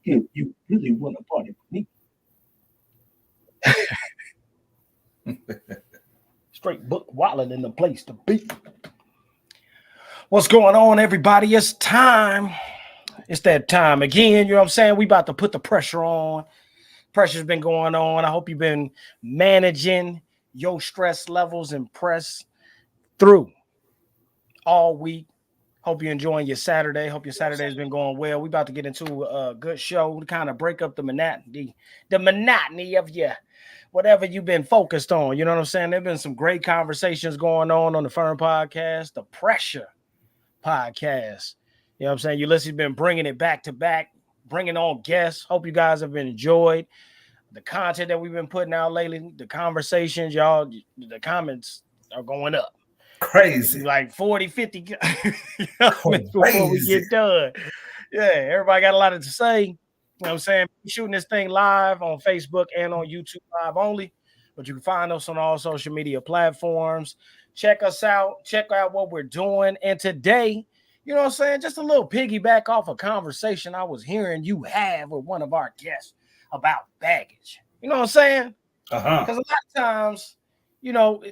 if you really want to party with me. Straight book wallet in the place to be. What's going on, everybody? It's time. It's that time again. You know what I'm saying? We about to put the pressure on. Pressure's been going on. I hope you've been managing your stress levels and press through all week. Hope you're enjoying your Saturday. Hope your Saturday's been going well. We about to get into a good show to kind of break up the monotony of your whatever you've been focused on. You know what I'm saying? There've been some great conversations going on the F.I.R.M podcast, the Pressure podcast. You know what I'm saying? Ulysses been bringing it back to back, bringing on guests. Hope you guys have been enjoyed the content that we've been putting out lately, the conversations, y'all, the comments are going up. Crazy. Like 40, 50 comments before we get done. Yeah, everybody got a lot to say. You know what I'm saying? We're shooting this thing live on Facebook and on YouTube live only, but you can find us on all social media platforms. Check us out. Check out what we're doing. And today, you know what I'm saying? Just a little piggyback off a conversation I was hearing you have with one of our guests about baggage. You know what I'm saying? Because a lot of times, you know,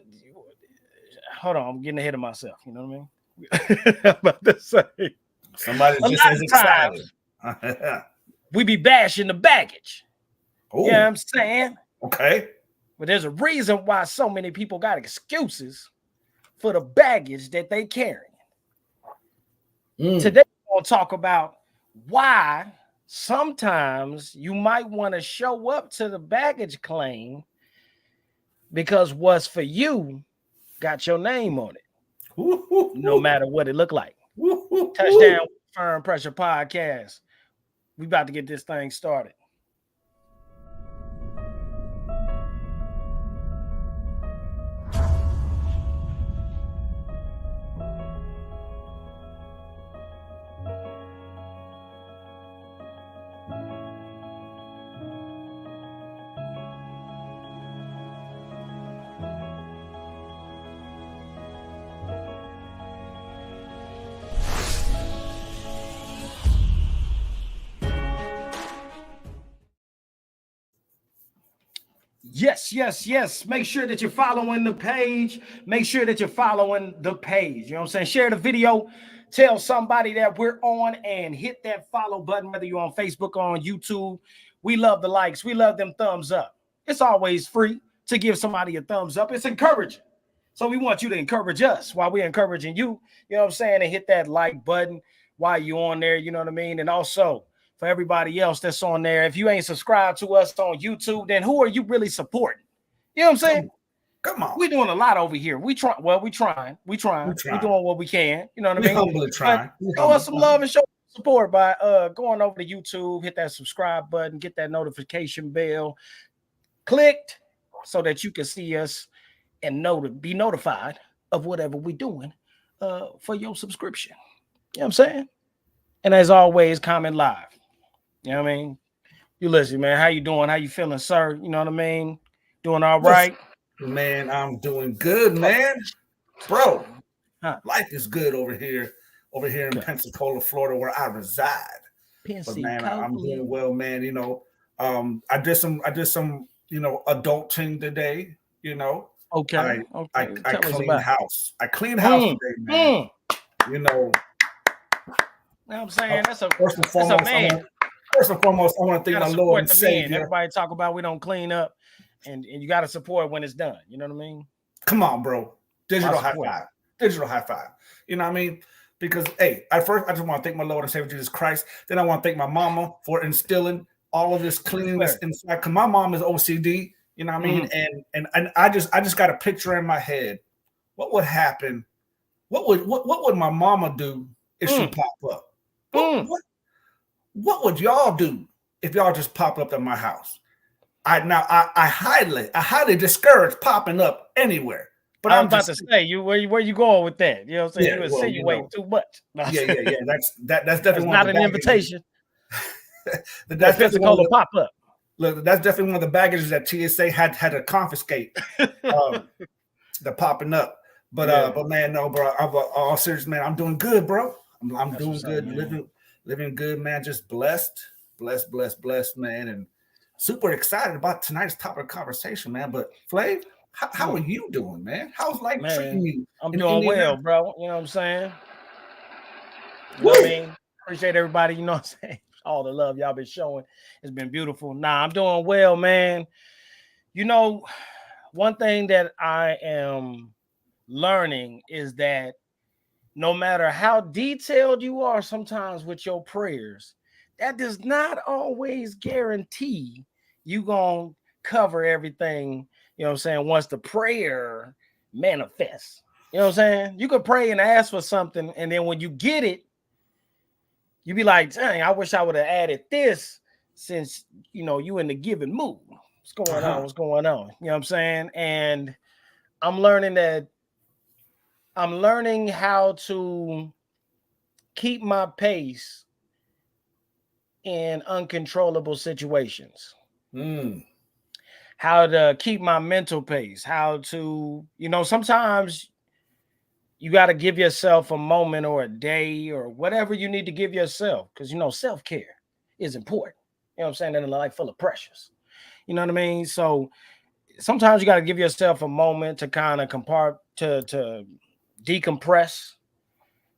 hold on, I'm getting ahead of myself. You know what I mean? I'm about to say. Somebody just as excited. We be bashing the baggage. Ooh. You know what I'm saying? Okay. But there's a reason why so many people got excuses for the baggage that they carry. Today, we're going to talk about why sometimes you might want to show up to the baggage claim because what's for you got your name on it. No matter what it looked like. Touchdown F.I.R.M Pressure Podcast. We about to get this thing started. Yes. Make sure that you're following the page. Make sure that you're following the page. You know what I'm saying? Share the video. Tell somebody that we're on and hit that follow button, whether you're on Facebook or on YouTube. We love the likes. We love them thumbs up. It's always free to give somebody a thumbs up. It's encouraging. So we want you to encourage us while we're encouraging you. You know what I'm saying? And hit that like button while you're on there. You know what I mean? And also, for everybody else that's on there, if you ain't subscribed to us on YouTube, then who are you really supporting? You know what I'm saying? Come on. We're doing a lot over here. We're trying. We're doing what we can. You know what I mean? Humbly trying. Show us some love and show support by going over to YouTube, hit that subscribe button, get that notification bell clicked so that you can see us and be notified of whatever we're doing for your subscription. You know what I'm saying? And as always, comment live. You know what I mean? Ulysses, man, how you doing? How you feeling, sir? You know what I mean? Doing all right? Man, I'm doing good, man. Bro, life is good over here in Pensacola, Florida, where I reside. But man, I'm doing well, man. You know, I did some, you know, adulting today. You know, okay. I cleaned house. I cleaned house today, man. You know. You know what I'm saying? First and foremost, I want to thank my Lord and Savior. Everybody talk about we don't clean up, and you got to support when it's done. You know what I mean? Come on, bro. Digital high five. You know what I mean? Because, hey, I just want to thank my Lord and Savior Jesus Christ. Then I want to thank my mama for instilling all of this cleanliness inside. Because my mom is OCD. You know what I mean? And I just got a picture in my head. What would happen? What would my mama do if she popped up? What would y'all do if y'all just popped up at my house? I highly discourage popping up anywhere. But I'm about to say, where you going with that? You know what I'm saying? You insinuating too much. Yeah. That's definitely not an invitation. That's Pensacola pop up. Look, that's definitely one of the baggages that TSA had to confiscate. The popping up. But man, no, bro. All serious, man. I'm doing good, bro. I'm doing good, living good, man. Just blessed. blessed, man, and super excited about tonight's topic of conversation, man. But Flav, how are you doing, man? How's life treating you? I'm doing well, bro. You know what I'm saying? You know what I mean? Appreciate everybody, you know what I'm saying? All the love y'all been showing. It's been beautiful. Nah, I'm doing well, man. You know, one thing that I am learning is that no matter how detailed you are sometimes with your prayers, that does not always guarantee you gonna cover everything, you know what I'm saying, once the prayer manifests. You know what I'm saying? You could pray and ask for something, and then when you get it, you be like, dang, I wish I would have added this, since, you know, you in the giving mood. What's going on? What's going on? You know what I'm saying? And I'm learning how to keep my pace in uncontrollable situations. How to keep my mental pace. How to, you know, sometimes you got to give yourself a moment or a day or whatever you need to give yourself, because, you know, self-care is important. You know what I'm saying? In a life full of pressures. You know what I mean? So sometimes you got to give yourself a moment to kind of to decompress,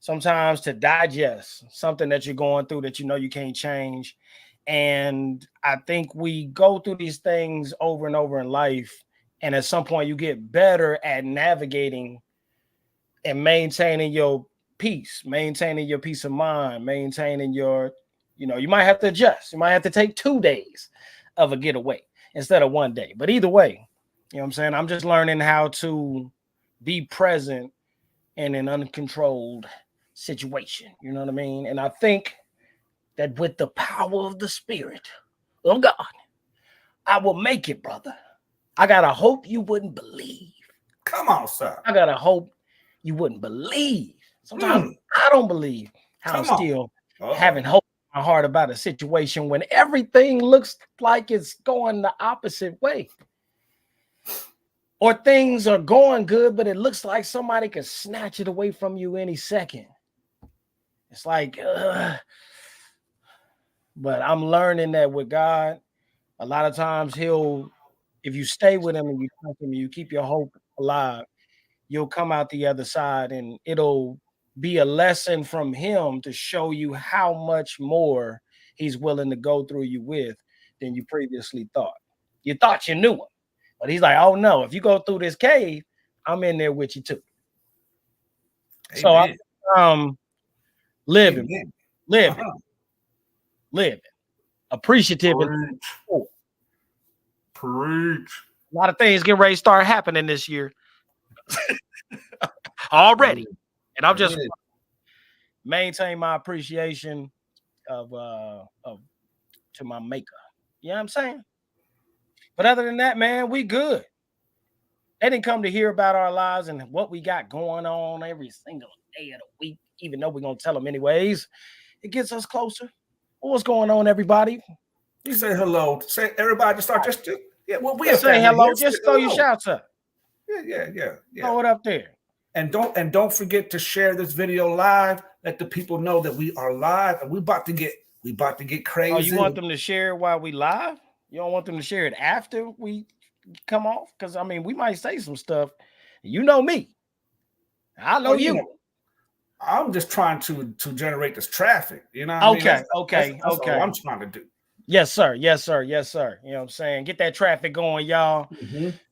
sometimes to digest something that you're going through that you know you can't change. And I think we go through these things over and over in life, and at some point you get better at navigating and maintaining your peace, maintaining your peace of mind, maintaining your, you know, you might have to adjust. You might have to take 2 days of a getaway instead of 1 day. But either way, you know what I'm saying? I'm just learning how to be present in an uncontrolled situation. You know what I mean? And I think that with the power of the Spirit of God, I will make it, brother. I gotta hope you wouldn't believe. Come on, sir. I gotta hope you wouldn't believe. Sometimes I don't believe how I'm still having hope in my heart about a situation when everything looks like it's going the opposite way. Or things are going good, but it looks like somebody can snatch it away from you any second. It's like, but I'm learning that with God, a lot of times if you stay with him and you trust him, you keep your hope alive, you'll come out the other side, and it'll be a lesson from him to show you how much more he's willing to go through you with than you previously thought. You thought you knew him, but he's like, oh no, if you go through this cave, I'm in there with you too. Amen. So I'm living, appreciative. Preach. A lot of things get ready to start happening this year already. And I'm just maintain my appreciation of to my maker. You know what I'm saying? But other than that, man, we good. They didn't come to hear about our lives and what we got going on every single day of the week, even though we're going to tell them anyways. It gets us closer. What's going on, everybody? You say hello. Say everybody to start just we say hello. Here. Just throw your shouts up. Yeah. Throw it up there. And don't forget to share this video live. Let the people know that we are live and we about to get crazy. Oh, you want them to share while we live? You don't want them to share it after we come off? Because I mean, we might say some stuff. You know me. I know you. I'm just trying to generate this traffic. You know what I mean? Okay. All I'm trying to do. Yes, sir. You know what I'm saying? Get that traffic going, y'all.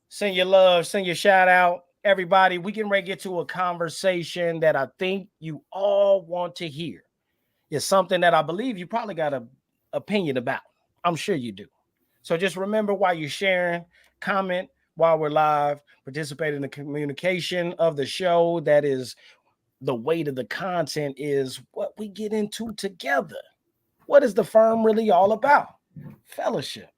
Send your love, send your shout out. Everybody, we can ready to get to a conversation that I think you all want to hear. It's something that I believe you probably got an opinion about. I'm sure you do. So just remember, while you're sharing, comment while we're live, participate in the communication of the show. That is the weight of the content, is what we get into together. What is the firm really all about? Fellowship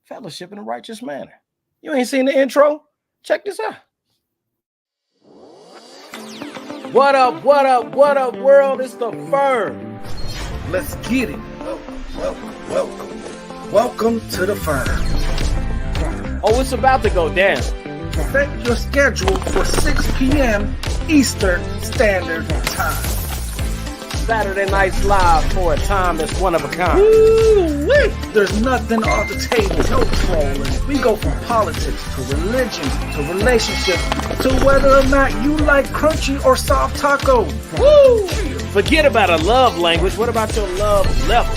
in a righteous manner. You ain't seen the intro? Check this out. What up, world? It's the firm. Let's get it. Welcome to the firm. Oh, it's about to go down. Set your schedule for 6 p.m. Eastern Standard Time. Saturday Nights Live for a time that's one of a kind. Woo-wee. There's nothing off the table, no trolling. We go from politics to religion to relationships to whether or not you like crunchy or soft tacos. Woo! Forget about a love language. What about your love level?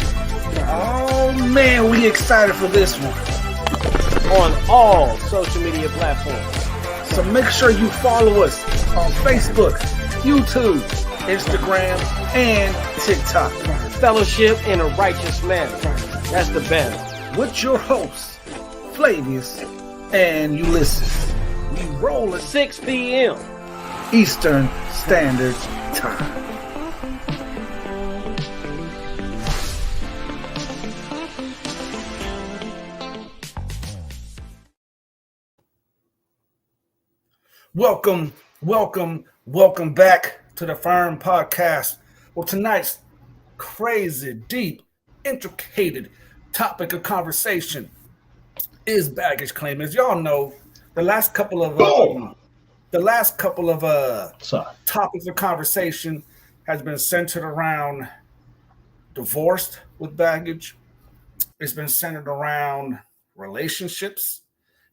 Oh man, we excited for this one. On all social media platforms. So make sure you follow us on Facebook, YouTube, Instagram, and TikTok. Fellowship in a righteous manner. That's the banner. With your hosts, Flavius and Ulysses. We roll at 6 p.m. Eastern Standard Time. Welcome back to the F.I.R.M podcast. Well, tonight's crazy, deep, intricate topic of conversation is baggage claim. As y'all know, the last couple of topics of conversation has been centered around divorced with baggage. It's been centered around relationships.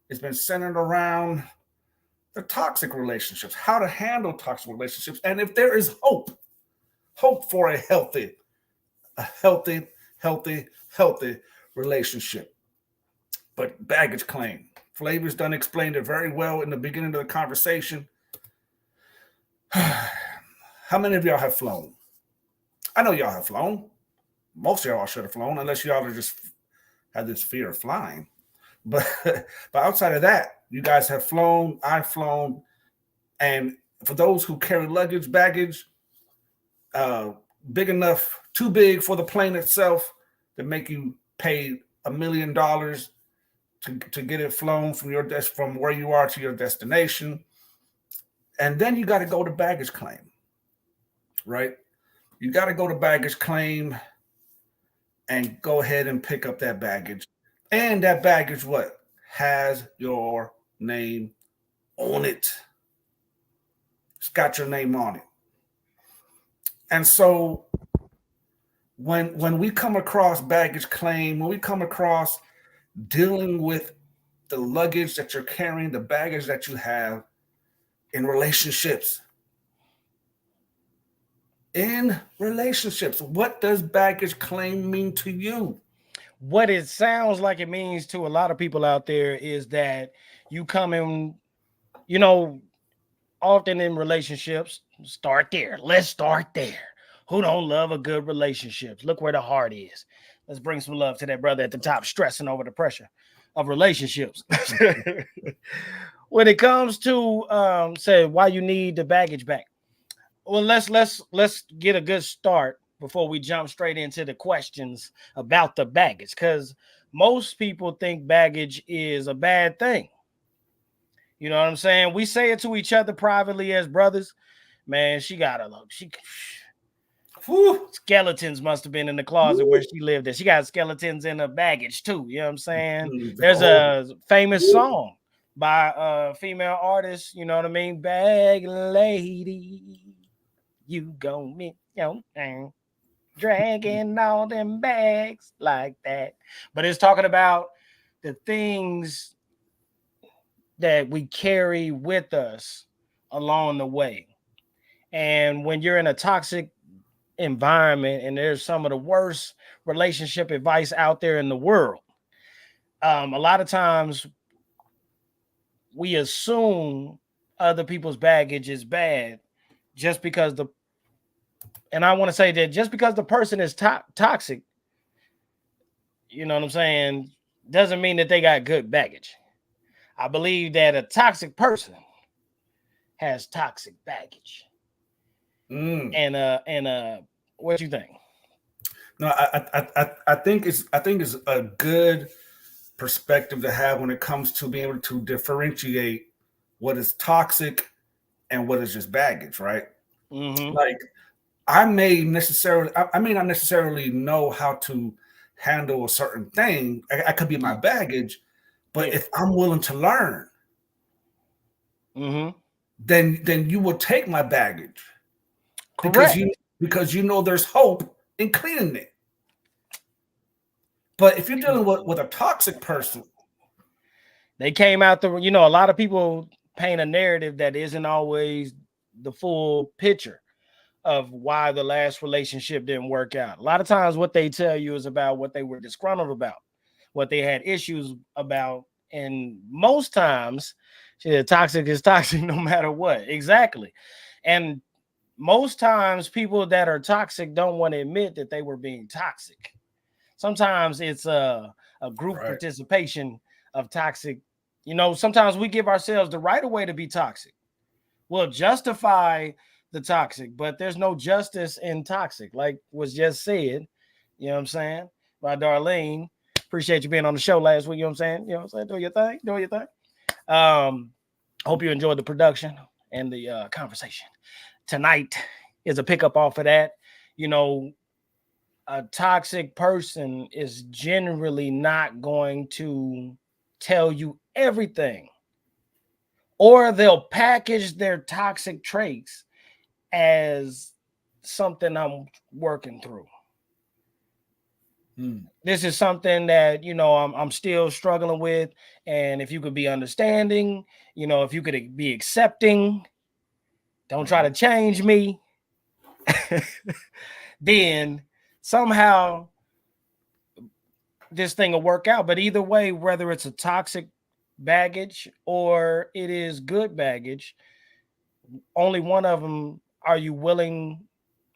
It's been centered around the toxic relationships, how to handle toxic relationships, and if there is hope for a healthy relationship. But baggage claim, Flavius done explained it very well in the beginning of the conversation. How many of y'all have flown? I know y'all have flown. Most of y'all should have flown, unless y'all are just had this fear of flying. But outside of that, you guys have flown, I've flown, and for those who carry baggage, big enough, too big for the plane itself to make you pay $1 million to get it flown from where you are to your destination. And then you got to go to baggage claim, right? You got to go to baggage claim and go ahead and pick up that baggage. And that baggage, what? Has your name on it. It's got your name on it. And so when we come across baggage claim, when we come across dealing with the luggage that you're carrying, the baggage that you have in relationships, what does baggage claim mean to you? What it sounds like it means to a lot of people out there is that you come in, often in relationships, start there. Let's start there. Who don't love a good relationship? Look where the heart is. Let's bring some love to that brother at the top, stressing over the pressure of relationships. When it comes to say why you need the baggage back. Well, let's get a good start before we jump straight into the questions about the baggage, because most people think baggage is a bad thing. You know what I'm saying? We say it to each other privately as brothers. Man, skeletons must have been in the closet where she lived at. She got skeletons in her baggage too. You know what I'm saying? There's a famous song by a female artist, you know what I mean? Bag lady, you gon' me, dragging all them bags like that. But it's talking about the things that we carry with us along the way. And when you're in a toxic environment and there's some of the worst relationship advice out there in the world, a lot of times we assume other people's baggage is bad just because I want to say that just because the person is toxic, you know what I'm saying, doesn't mean that they got good baggage. I believe that a toxic person has toxic baggage. And what you think? No, I think it's a good perspective to have when it comes to being able to differentiate what is toxic and what is just baggage, right? Mm-hmm. Like I may not necessarily know how to handle a certain thing. I could be my baggage, but if I'm willing to learn, then you will take my baggage. Correct. because you know there's hope in cleaning it. But if you're dealing with a toxic person, they came out the, a lot of people paint a narrative that isn't always the full picture of why the last relationship didn't work out. A lot of times what they tell you is about what they were disgruntled about, what they had issues about. And most times, toxic is toxic no matter what. Exactly. And most times people that are toxic don't want to admit that they were being toxic. Sometimes it's a group participation of toxic. Sometimes we give ourselves the right of way to be toxic. We'll justify the toxic, but there's no justice in toxic, like was just said. You know what I'm saying? By Darlene. Appreciate you being on the show last week. You know what I'm saying? You know what I'm saying? Do your thing. Hope you enjoyed the production and the conversation. Tonight is a pickup off of that. A toxic person is generally not going to tell you everything, or they'll package their toxic traits as something I'm working through. This is something that, I'm still struggling with. And if you could be understanding, if you could be accepting, don't try to change me, then somehow this thing will work out. But either way, whether it's a toxic baggage or it is good baggage, only one of them are you willing.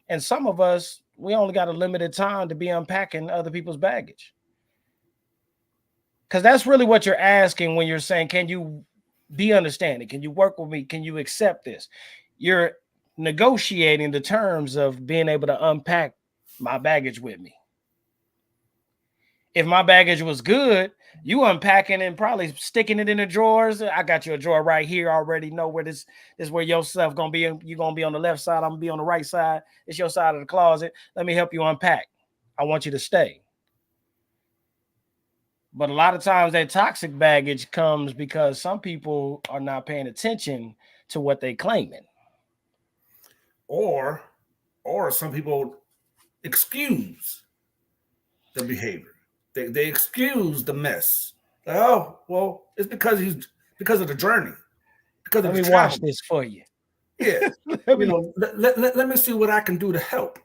And some of us, we only got a limited time to be unpacking other people's baggage. Because that's really what you're asking when you're saying, can you be understanding? Can you work with me? Can you accept this? You're negotiating the terms of being able to unpack my baggage with me. If my baggage was good, you unpacking and probably sticking it in the drawers. I got you a drawer right here. I already know where this is, where your stuff gonna be. You're gonna be on the left side. I'm gonna be on the right side. It's your side of the closet. Let me help you unpack. I want you to stay. But a lot of times that toxic baggage comes because some people are not paying attention to what they're claiming. Or some people excuse the behavior. They excuse the mess. Oh, well, it's because of the journey. Because let me wash this for you. Yeah. let me see what I can do to help.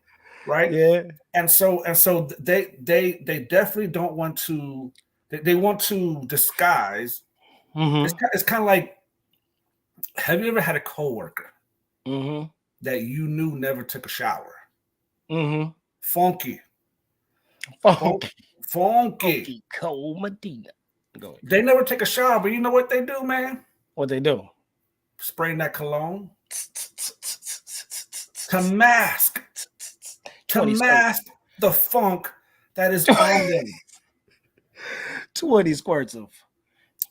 Right. Yeah. And so they definitely don't want to. They want to disguise. Mm-hmm. It's kind of like, have you ever had a coworker that you knew never took a shower? Mm-hmm. Funky. Cold Medina. Go ahead. They never take a shower, but you know what they do, man? What they do? Spraying that cologne to mask the funk that is on them. 20 squirts of.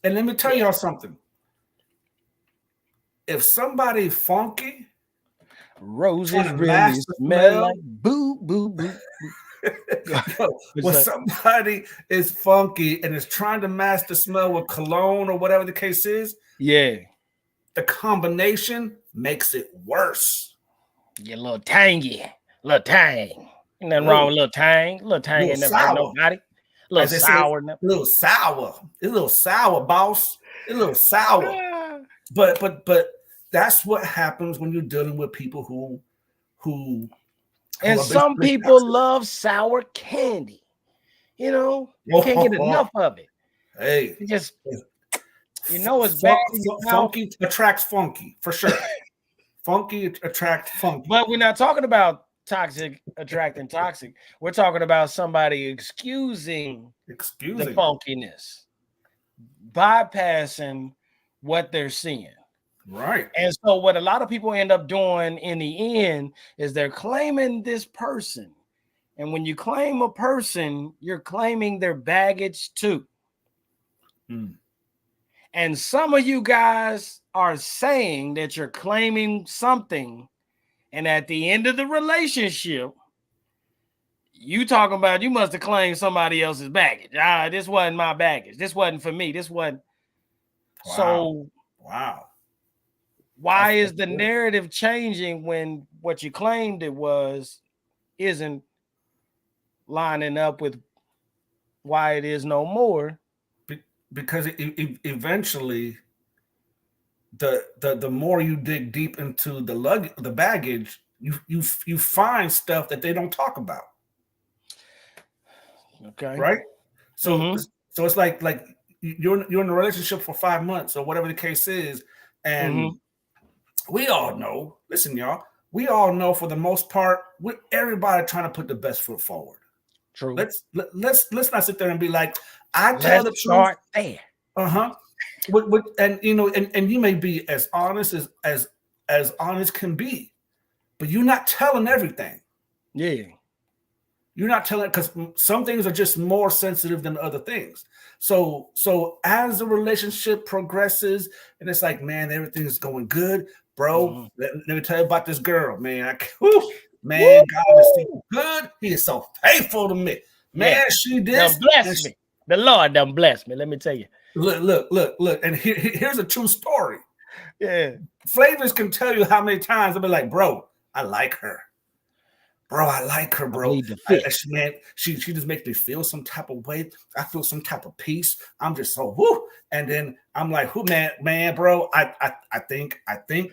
And let me tell y'all something. If somebody funky, roses really smell like boo, boo, boo. When somebody is funky and is trying to mask the smell with cologne or whatever the case is, the combination makes it worse. Get a little tangy, little tang. Ain't nothing wrong with a little tang. Little tang ain't never hurt nobody. A little sour. A little sour. It's a little sour, boss. It's a little sour. But that's what happens when you're dealing with people who and some people love sour candy. You can't get enough of it. Hey, it just it's bad. Funky attracts funky for sure. Funky attracts funky. But we're not talking about toxic attracting toxic. We're talking about somebody excusing the funkiness, bypassing what they're seeing. Right. And so what a lot of people end up doing in the end is they're claiming this person. And when you claim a person, you're claiming their baggage too. And some of you guys are saying that you're claiming something. And at the end of the relationship, you talking about you must have claimed somebody else's baggage. This wasn't my baggage. This wasn't for me. This wasn't. Wow. So wow. Why is the narrative changing when what you claimed it was isn't lining up with why it is no more. Because eventually, the more you dig deep into the baggage, you find stuff that they don't talk about. Okay. Right. So so it's like you're in a relationship for 5 months or whatever the case is, and we all know. Listen, y'all. We all know for the most part, everybody trying to put the best foot forward. True. Let's not sit there and be like, I tell the truth. Start there. And you know, and you may be as honest as honest can be, but you're not telling everything. Yeah. You're not telling, because some things are just more sensitive than other things. So as the relationship progresses, and it's like, man, everything is going good, bro. Let me tell you about this girl, man. Man, God is so good. He is so faithful to me. Man, she did. Bless me. The Lord done bless me. Let me tell you. Look. And here's a true story. Yeah. FLAVIUS can tell you how many times I've been like, bro, I like her. Bro, I like her, bro. Man, she just makes me feel some type of way. I feel some type of peace. I'm just so whoo. And then I'm like, who, man, bro. I think,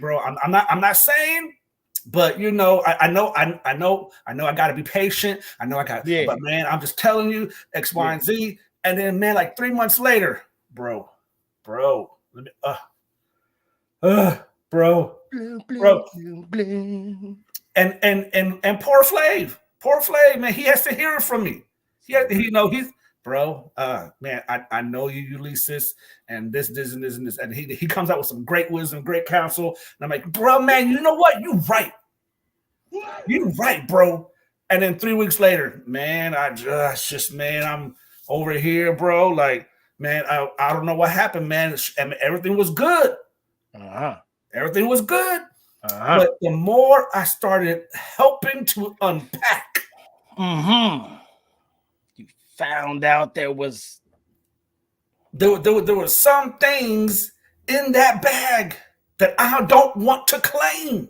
bro. I'm not saying, but you know, I know I gotta be patient. I know I got, but man, I'm just telling you, X, Y, and Z. And then, man, like 3 months later, bro, let me, bro. And poor Flav, man, he has to hear it from me. He's bro, man, I know you, ULISES, and this, and this, and he comes out with some great wisdom, great counsel, and I'm like, bro, man, you know what? You right, bro. And then 3 weeks later, man, I'm over here, bro. Like, man, I don't know what happened, man. Everything was good. Everything was good. But the more I started helping to unpack, you found out there was some things in that bag that I don't want to claim.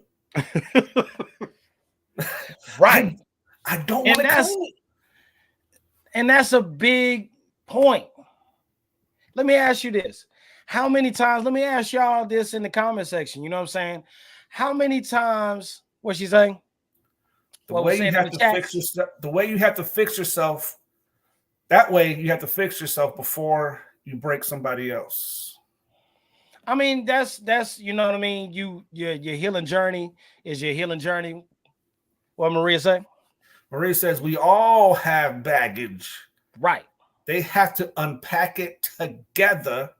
Right. I don't want to claim it. And that's a big point. Let me ask you this. How many times, let me ask y'all this in the comment section. You know what I'm saying? How many times, what's she saying? The way you have to fix yourself, that way you have to fix yourself before you break somebody else. I mean, that's you know what I mean? Your healing journey is your healing journey. What Maria say? Maria says we all have baggage. Right. They have to unpack it together.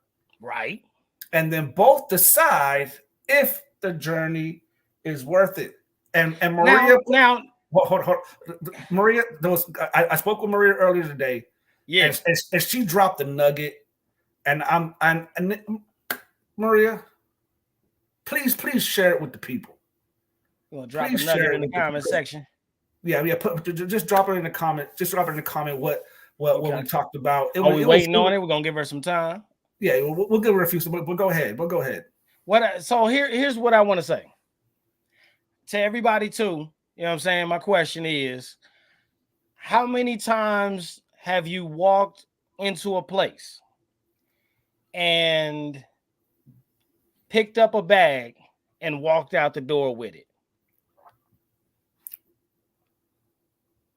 Right. And then both decide if the journey is worth it. And Maria, now hold. Maria, I spoke with Maria earlier today. Yeah. And she dropped the nugget. And and Maria, please share it with the people. You want to drop a nugget in the comment section? Yeah. Just drop it in the comment. Just drop it in the comment what we talked about. Are we waiting on it? We're gonna give her some time. Yeah, we'll give her a few. But go ahead. So here's what I want to say to everybody too. You know what I'm saying? My question is, how many times have you walked into a place and picked up a bag and walked out the door with it?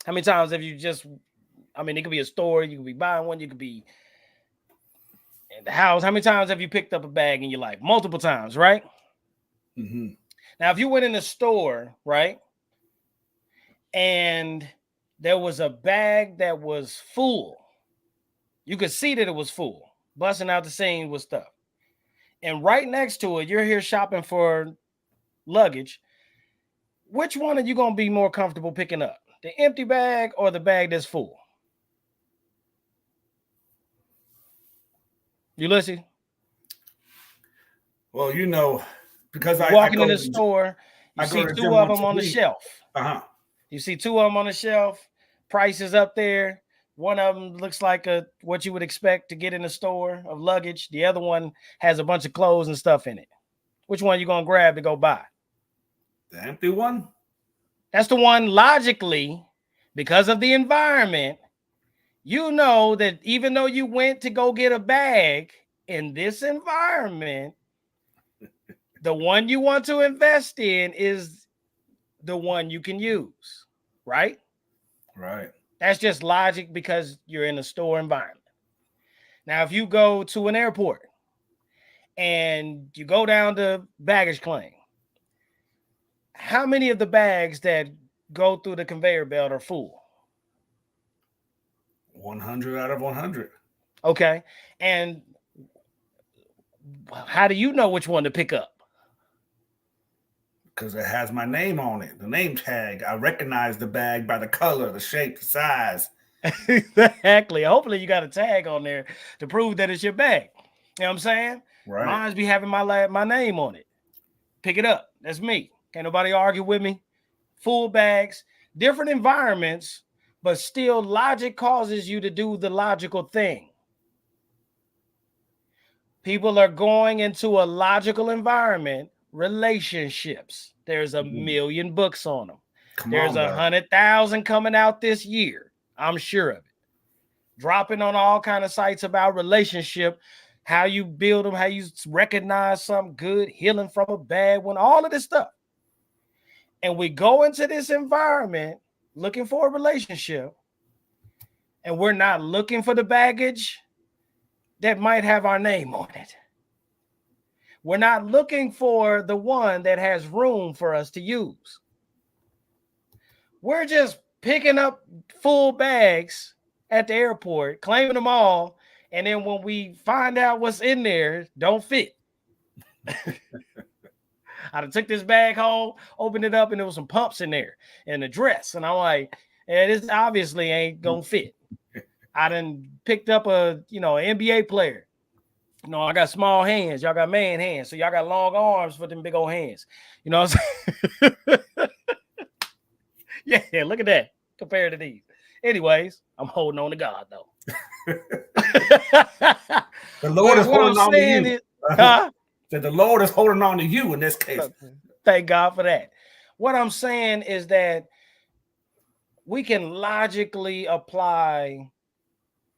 How many times have you just, I mean, it could be a store, you could be buying one, you could be in the house. How many times have you picked up a bag in your life? Multiple times, right? Now, if you went in the store, right, and there was a bag that was full, you could see that it was full, busting out the seams with stuff. And right next to it, you're here shopping for luggage. Which one are you going to be more comfortable picking up? The empty bag or the bag that's full? ULISES? Well, you know, because walking in the store, you see two of them on the shelf. You see two of them on the shelf, prices up there. One of them looks like what you would expect to get in the store of luggage. The other one has a bunch of clothes and stuff in it. Which one are you going to grab to go buy? The empty one? That's the one logically, because of the environment, you know that even though you went to go get a bag in this environment, the one you want to invest in is the one you can use, right? Right. That's just logic because you're in a store environment. Now, if you go to an airport and you go down to baggage claim, how many of the bags that go through the conveyor belt are full? 100 out of 100. Okay. And how do you know which one to pick up? Because it has my name on it, the name tag. I recognize the bag by the color, the shape, the size. Exactly. Hopefully you got a tag on there to prove that it's your bag. You know what I'm saying? Right. Mine's be having my name on it. Pick it up. That's me. Can't nobody argue with me. Full bags, different environments, but still logic causes you to do the logical thing. People are going into a logical environment, relationships. There's a million books on them. There's 100,000 coming out this year. I'm sure of it. Dropping on all kind of sites about relationship, how you build them, how you recognize something good, healing from a bad one, all of this stuff. And we go into this environment looking for a relationship, and we're not looking for the baggage that might have our name on it. We're not looking for the one that has room for us to use. We're just picking up full bags at the airport, claiming them all, and then when we find out what's in there, don't fit. I took this bag home, opened it up, and there was some pumps in there and a dress. And I'm like, yeah, this obviously ain't gonna fit. I done picked up an NBA player. I got small hands. Y'all got man hands. So y'all got long arms for them big old hands. You know what I'm saying? Yeah, look at that compared to these. Anyways, I'm holding on to God, though. The Lord is holding on to you. That the Lord is holding on to you in this case. Thank God for that. What I'm saying is that we can logically apply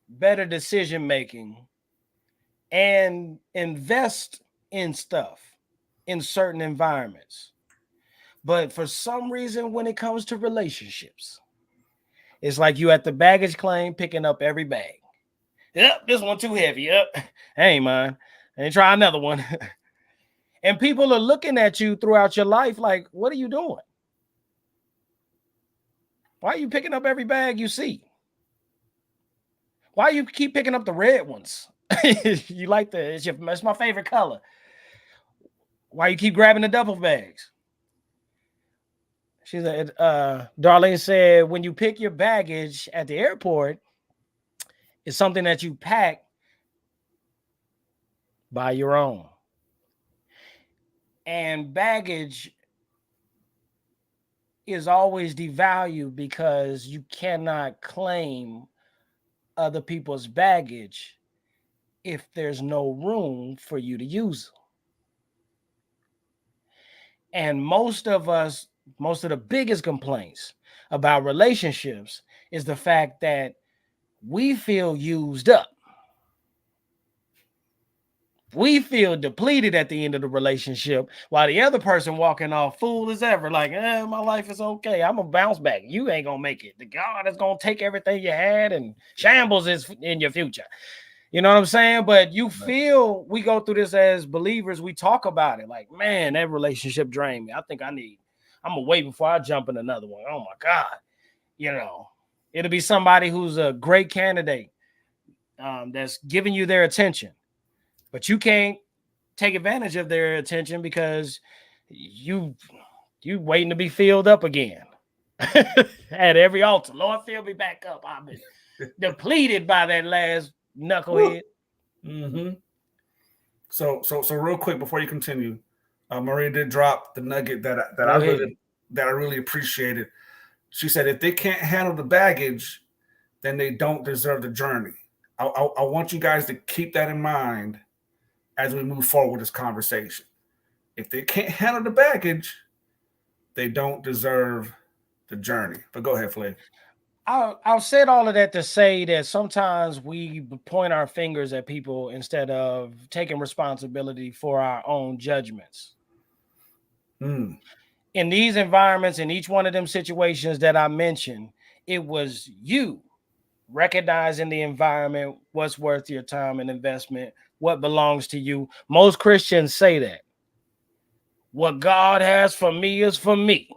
better decision making and invest in stuff in certain environments. But for some reason, when it comes to relationships, it's like you at the baggage claim picking up every bag. Yep, this one too heavy. Yep, hey man, and try another one. And people are looking at you throughout your life like, what are you doing? Why are you picking up every bag you see? Why you keep picking up the red ones? You like it's my favorite color. Why you keep grabbing the duffel bags? She said, Darlene said, when you pick your baggage at the airport, it's something that you pack by your own. And baggage is always devalued because you cannot claim other people's baggage if there's no room for you to use them. And most of the biggest complaints about relationships is the fact that we feel used up. We feel depleted at the end of the relationship while the other person walking off full as ever, like, my life is okay. I'm going to bounce back. You ain't going to make it. The God is going to take everything you had and shambles is in your future. You know what I'm saying? But you feel, we go through this as believers. We talk about it like, man, that relationship drained me. I think I'm going to wait before I jump in another one. Oh my God. It'll be somebody who's a great candidate that's giving you their attention. But you can't take advantage of their attention because you waiting to be filled up again at every altar. Lord, fill me back up. I've been depleted by that last knucklehead. Mm-hmm. So real quick before you continue, Maria did drop the nugget that I really appreciated. She said if they can't handle the baggage, then they don't deserve the journey. I want you guys to keep that in mind as we move forward with this conversation. If they can't handle the baggage, they don't deserve the journey. But go ahead, Flav. I'll said all of that to say that sometimes we point our fingers at people instead of taking responsibility for our own judgments. In these environments, in each one of them situations that I mentioned, it was you recognizing the environment, what's worth your time and investment, what belongs to you. Most Christians say that. What God has for me is for me.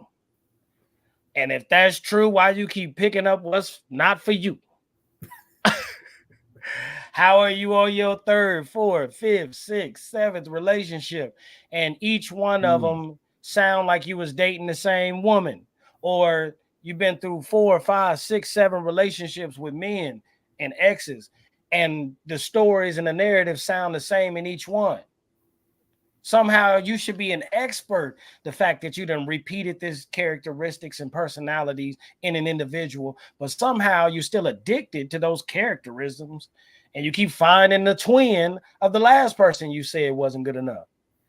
And if that's true, why you keep picking up what's not for you? How are you on your third, fourth, fifth, sixth, seventh relationship? And each one of them sound like you was dating the same woman, or you've been through 4, 5, 6, 7 relationships with men and exes, and the stories and the narrative sound the same in each one. Somehow you should be an expert. The fact that you done repeated these characteristics and personalities in an individual, but somehow you're still addicted to those characterisms, and you keep finding the twin of the last person you said wasn't good enough,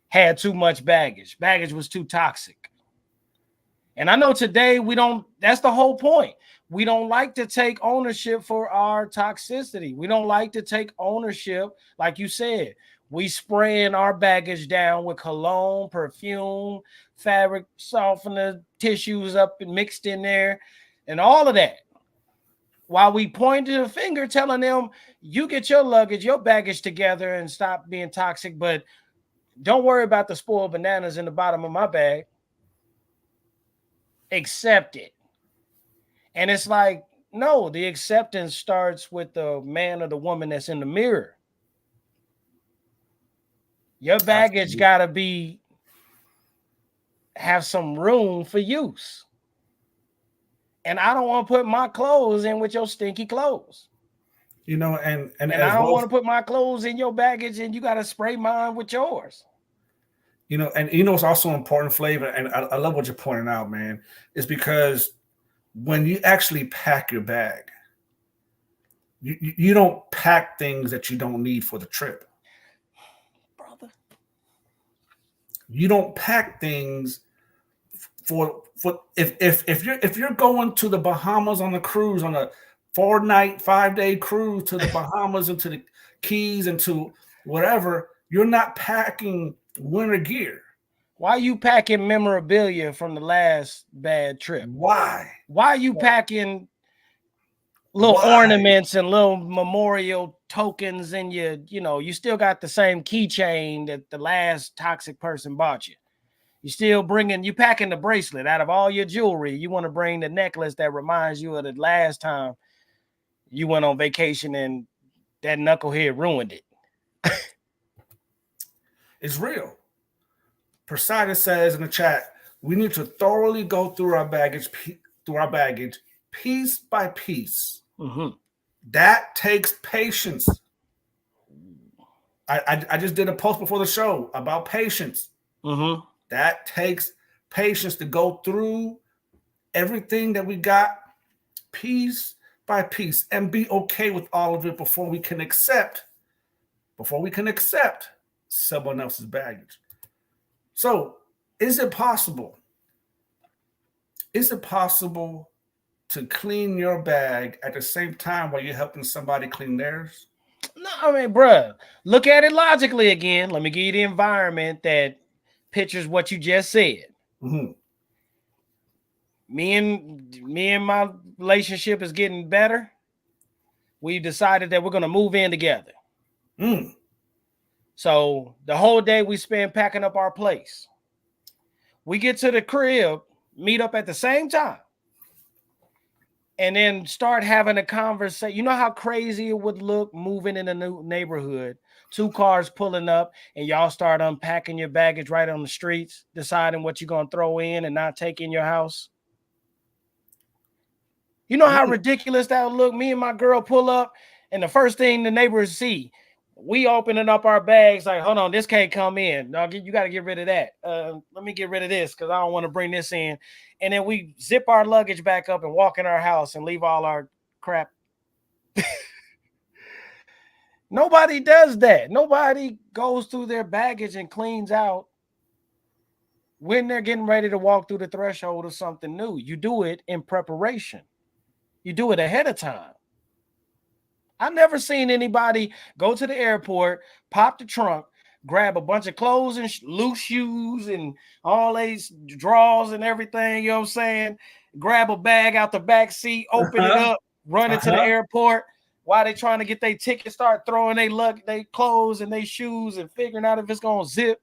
had too much baggage. Baggage was too toxic. And I know today we don't, that's the whole point. We don't like to take ownership for our toxicity. We don't like to take ownership, like you said. We spraying our baggage down with cologne, perfume, fabric softener, tissues up and mixed in there, and all of that. While we point to the finger telling them, you get your luggage, your baggage together and stop being toxic, but don't worry about the spoiled bananas in the bottom of my bag. Accept it. And it's like, no, the acceptance starts with the man or the woman that's in the mirror. Your baggage got to have some room for use. And I don't want to put my clothes in with your stinky clothes. You know, and I don't want to put my clothes in your baggage and you got to spray mine with yours. You know, and you know, it's also important, Flavor, and I love what you're pointing out, man, is because when you actually pack your bag, you don't pack things that you don't need for the trip. Brother. You don't pack things for if you're going to the Bahamas on a cruise, on a 4-night, 5-day cruise to the Bahamas and to the Keys and to whatever, you're not packing winter gear. Why are you packing memorabilia from the last bad trip? Why? Why are you packing little ornaments and little memorial tokens in your, you still got the same keychain that the last toxic person bought you. You packing the bracelet out of all your jewelry. You want to bring the necklace that reminds you of the last time you went on vacation and that knucklehead ruined it. It's real. Poseidon says in the chat, we need to thoroughly go through our baggage piece by piece. That takes patience. I just did a post before the show about patience. That takes patience to go through everything that we got piece by piece and be okay with all of it before we can accept someone else's baggage. So, is it possible to clean your bag at the same time while you're helping somebody clean theirs? No, I mean, bruh, look at it logically again. Let me give you the environment that pictures what you just said. Me and my relationship is getting better. We decided that we're going to move in together. So the whole day we spend packing up our place. We get to the crib, meet up at the same time, and then start having a conversation. You know how crazy it would look moving in a new neighborhood, 2 cars pulling up, and y'all start unpacking your baggage right on the streets, deciding what you're going to throw in and not take in your house. You know how ridiculous that would look? Me and my girl pull up, and the first thing the neighbors see, we opening up our bags like, hold on, this can't come in. No, you got to get rid of that. Let me get rid of this because I don't want to bring this in. And then we zip our luggage back up and walk in our house and leave all our crap. Nobody does that. Nobody goes through their baggage and cleans out when they're getting ready to walk through the threshold of something new. You do it in preparation. You do it ahead of time. I've never seen anybody go to the airport, pop the trunk, grab a bunch of clothes and loose shoes and all these drawers and everything, you know what I'm saying? Grab a bag out the back seat, open it up, run it to the airport while they trying to get their ticket, start throwing their clothes and their shoes and figuring out if it's going to zip.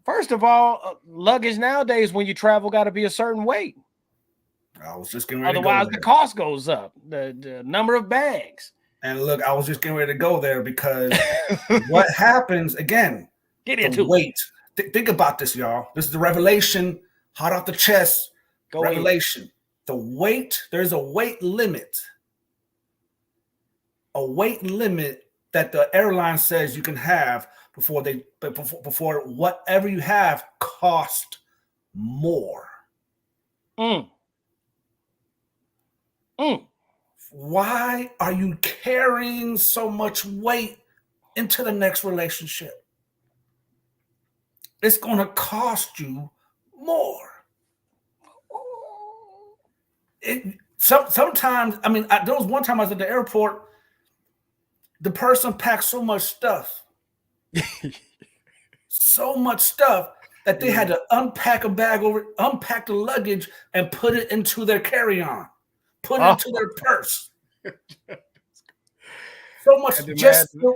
First of all, luggage nowadays when you travel got to be a certain weight. I was just getting ready Otherwise, to go there. the cost goes up, the number of bags. And look, I was just getting ready to go there because what happens, again, Get into the weight. Think about this, y'all. This is the revelation, hot off the chest, revelation. Ahead. The weight, there's a weight limit. A weight limit that the airline says you can have before whatever you have cost more. Why are you carrying so much weight into the next relationship? It's going to cost you more. Sometimes, I mean, there was one time I was at the airport, the person packed so much stuff, that they had to unpack a bag unpack the luggage and put it into their carry-on, put it into their purse. So much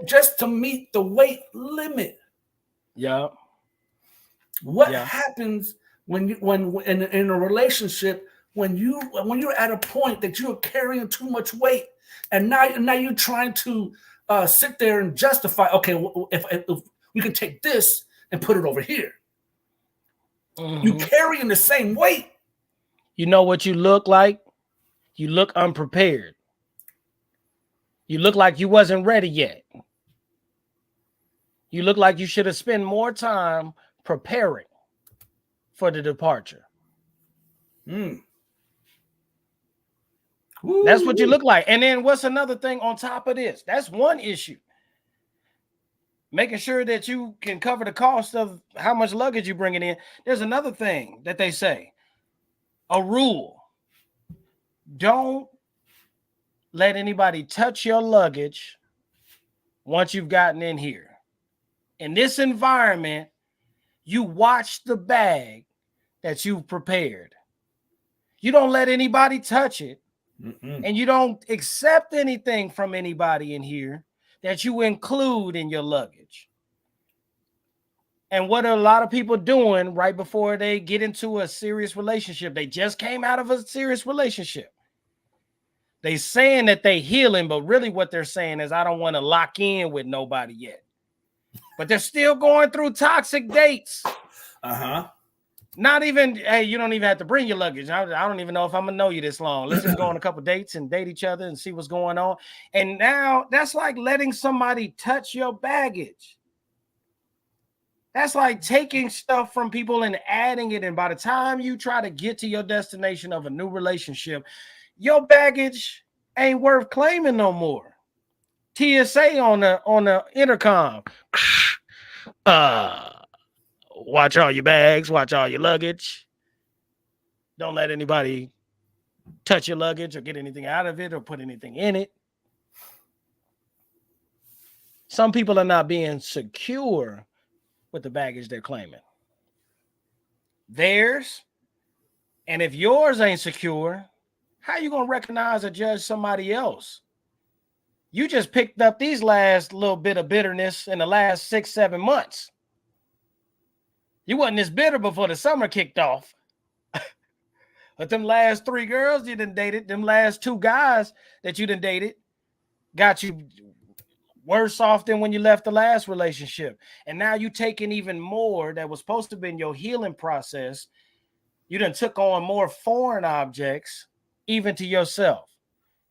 just to meet the weight limit. Yeah. What happens when in a relationship when you're at a point that you're carrying too much weight, and now you're trying to sit there and justify, okay, if we can take this and put it over here. You carrying the same weight. You know what you look like? You look unprepared. You look like you wasn't ready yet. You look like you should have spent more time preparing for the departure. That's what you look like. And then what's another thing on top of this? That's one issue. Making sure that you can cover the cost of how much luggage you're bringing in. There's another thing that they say, a rule. Don't let anybody touch your luggage once you've gotten in here. In this environment, you watch the bag that you've prepared. You don't let anybody touch it. And you don't accept anything from anybody in here that you include in your luggage. And what are a lot of people doing right before they get into a serious relationship? They just came out of a serious relationship. They saying that they healing, but really what they're saying is, I don't want to lock in with nobody yet. But they're still going through toxic dates. Not even, hey, you don't even have to bring your luggage. I don't even know if I'm going to know you this long. Let's just go on a couple dates and date each other and see what's going on. And now that's like letting somebody touch your baggage. That's like taking stuff from people and adding it. And by the time you try to get to your destination of a new relationship, your baggage ain't worth claiming no more. TSA on the intercom. Watch all your bags, watch all your luggage. Don't let anybody touch your luggage or get anything out of it or put anything in it. Some people are not being secure with the baggage they're claiming. Theirs. And if yours ain't secure, how you going to recognize or judge somebody else? You just picked up these last little bit of bitterness in the last 6-7 months. You wasn't this bitter before the summer kicked off. But them last 3 girls you done dated, them last 2 guys that you done dated, got you worse off than when you left the last relationship. And now you taking even more that was supposed to be in your healing process. You done took on more foreign objects, even to yourself.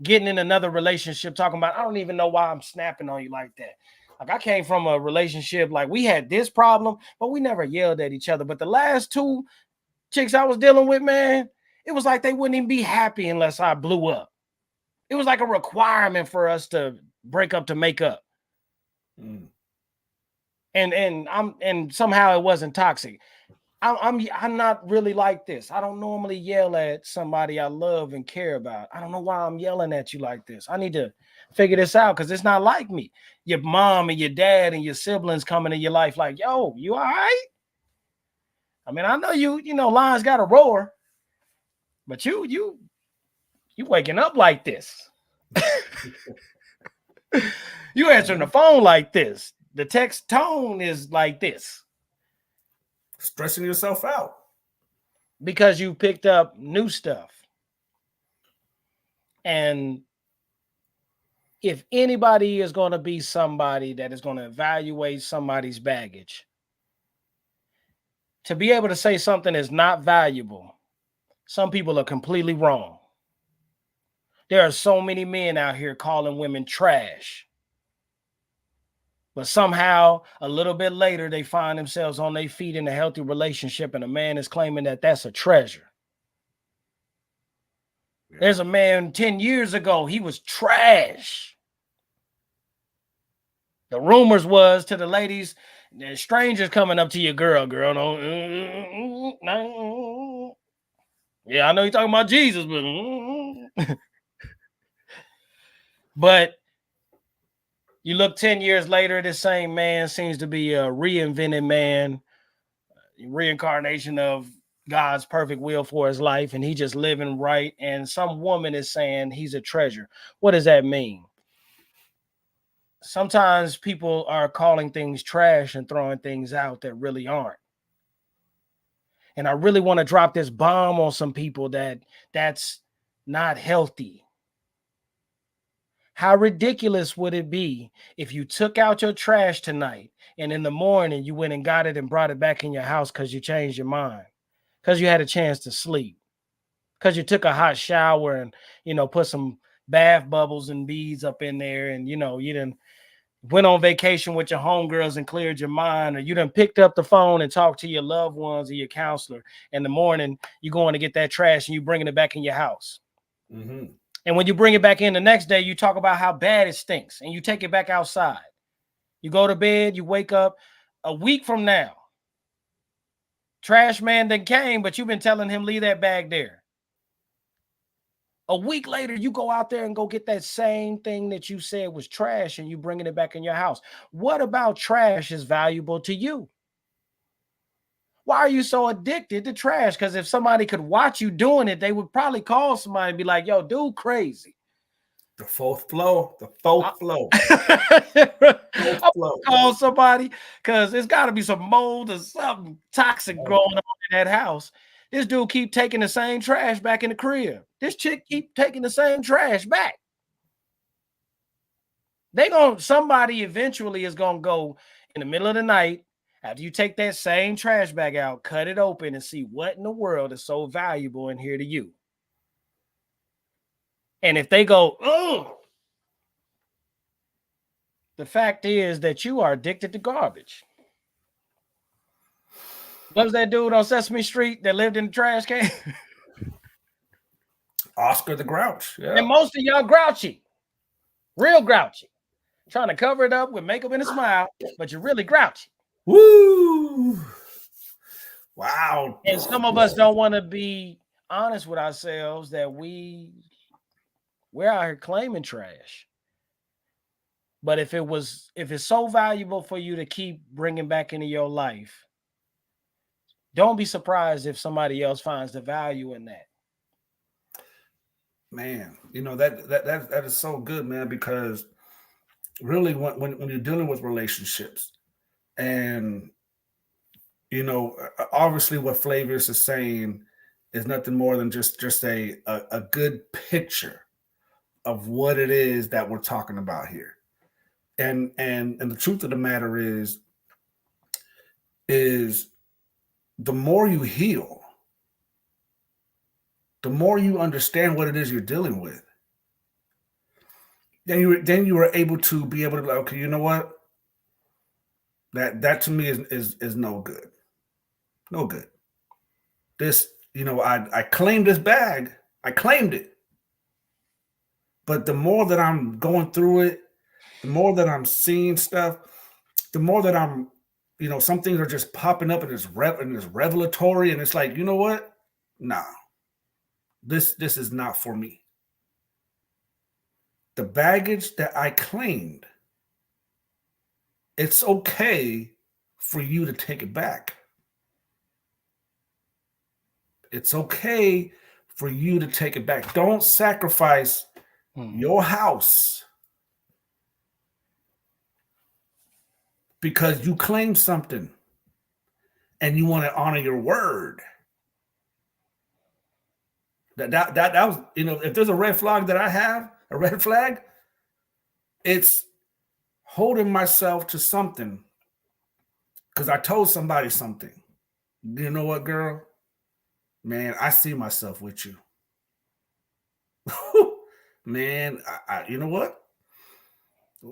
Getting in another relationship, talking about, I don't even know why I'm snapping on you like that. Like, I came from a relationship, like, we had this problem, but we never yelled at each other. But the last 2 chicks I was dealing with, man, it was like they wouldn't even be happy unless I blew up. It was like a requirement for us to break up to make up. And somehow it wasn't toxic. I'm not really like this. I don't normally yell at somebody I love and care about. I don't know why I'm yelling at you like this. I need to figure this out because it's not like me. Your mom and your dad and your siblings coming in your life like, yo, you all right? I mean, I know you know, lions got to roar, but you waking up like this. You answering the phone like this. The text tone is like this. Stressing yourself out. Because you picked up new stuff. And if anybody is going to be somebody that is going to evaluate somebody's baggage, to be able to say something is not valuable, some people are completely wrong. There are so many men out here calling women trash. But somehow, a little bit later, they find themselves on their feet in a healthy relationship, and a man is claiming that that's a treasure. Yeah. There's a man 10 years ago, he was trash. The rumors was to the ladies, strangers coming up to your girl, no. Yeah, I know you're talking about Jesus, but but you look 10 years later, this same man seems to be a reinvented man, reincarnation of God's perfect will for his life, and he just living right. And some woman is saying he's a treasure. What does that mean? Sometimes people are calling things trash and throwing things out that really aren't. And I really want to drop this bomb on some people that's not healthy. How ridiculous would it be if you took out your trash tonight and in the morning you went and got it and brought it back in your house because you changed your mind, because you had a chance to sleep, because you took a hot shower and, you know, put some bath bubbles and beads up in there, and, you know, you didn't went on vacation with your homegirls and cleared your mind, or you done picked up the phone and talked to your loved ones or your counselor. In the morning, you going to get that trash and you bringing it back in your house. Mm-hmm. And when you bring it back in the next day, you talk about how bad it stinks and you take it back outside. You go to bed, you wake up a week from now. Trash man then came, but you've been telling him, leave that bag there. A week later, you go out there and go get that same thing that you said was trash and you bringing it back in your house. What about trash is valuable to you? Why are you so addicted to trash? Because if somebody could watch you doing it, they would probably call somebody and be like, yo, dude, crazy. The fourth flow. Flow. Call somebody because there's got to be some mold or something toxic growing on in that house. This dude keep taking the same trash back in the crib. This chick keep taking the same trash back. Somebody eventually is gonna go in the middle of the night after you take that same trash bag out, cut it open, and see what in the world is so valuable in here to you. And if they go, oh, the fact is that you are addicted to garbage. What was that dude on Sesame Street that lived in the trash can? Oscar the Grouch. Yeah. And most of y'all grouchy, real grouchy, trying to cover it up with makeup and a smile, but you're really grouchy. Woo! Wow. And some of us don't want to be honest with ourselves that we're out here claiming trash. But if it's so valuable for you to keep bringing back into your life, don't be surprised if somebody else finds the value in that. Man, you know, that is so good, man, because really when you're dealing with relationships, and, you know, obviously what Flavius is saying is nothing more than just a good picture of what it is that we're talking about here. And the truth of the matter is the more you heal, the more you understand what it is you're dealing with, then you are able to be like, okay, you know what? That to me is no good. No good. This, you know, I claimed this bag. I claimed it. But the more that I'm going through it, the more that I'm seeing stuff, the more that I'm some things are just popping up and it's revelatory, and it's like, you know what? Nah, this is not for me. The baggage that I claimed, it's okay for you to take it back. It's okay for you to take it back. Don't sacrifice your house because you claim something and you want to honor your word. That was, if there's a red flag that I have, a red flag, it's holding myself to something because I told somebody something. You know what, girl? Man, I see myself with you. Man, you know what?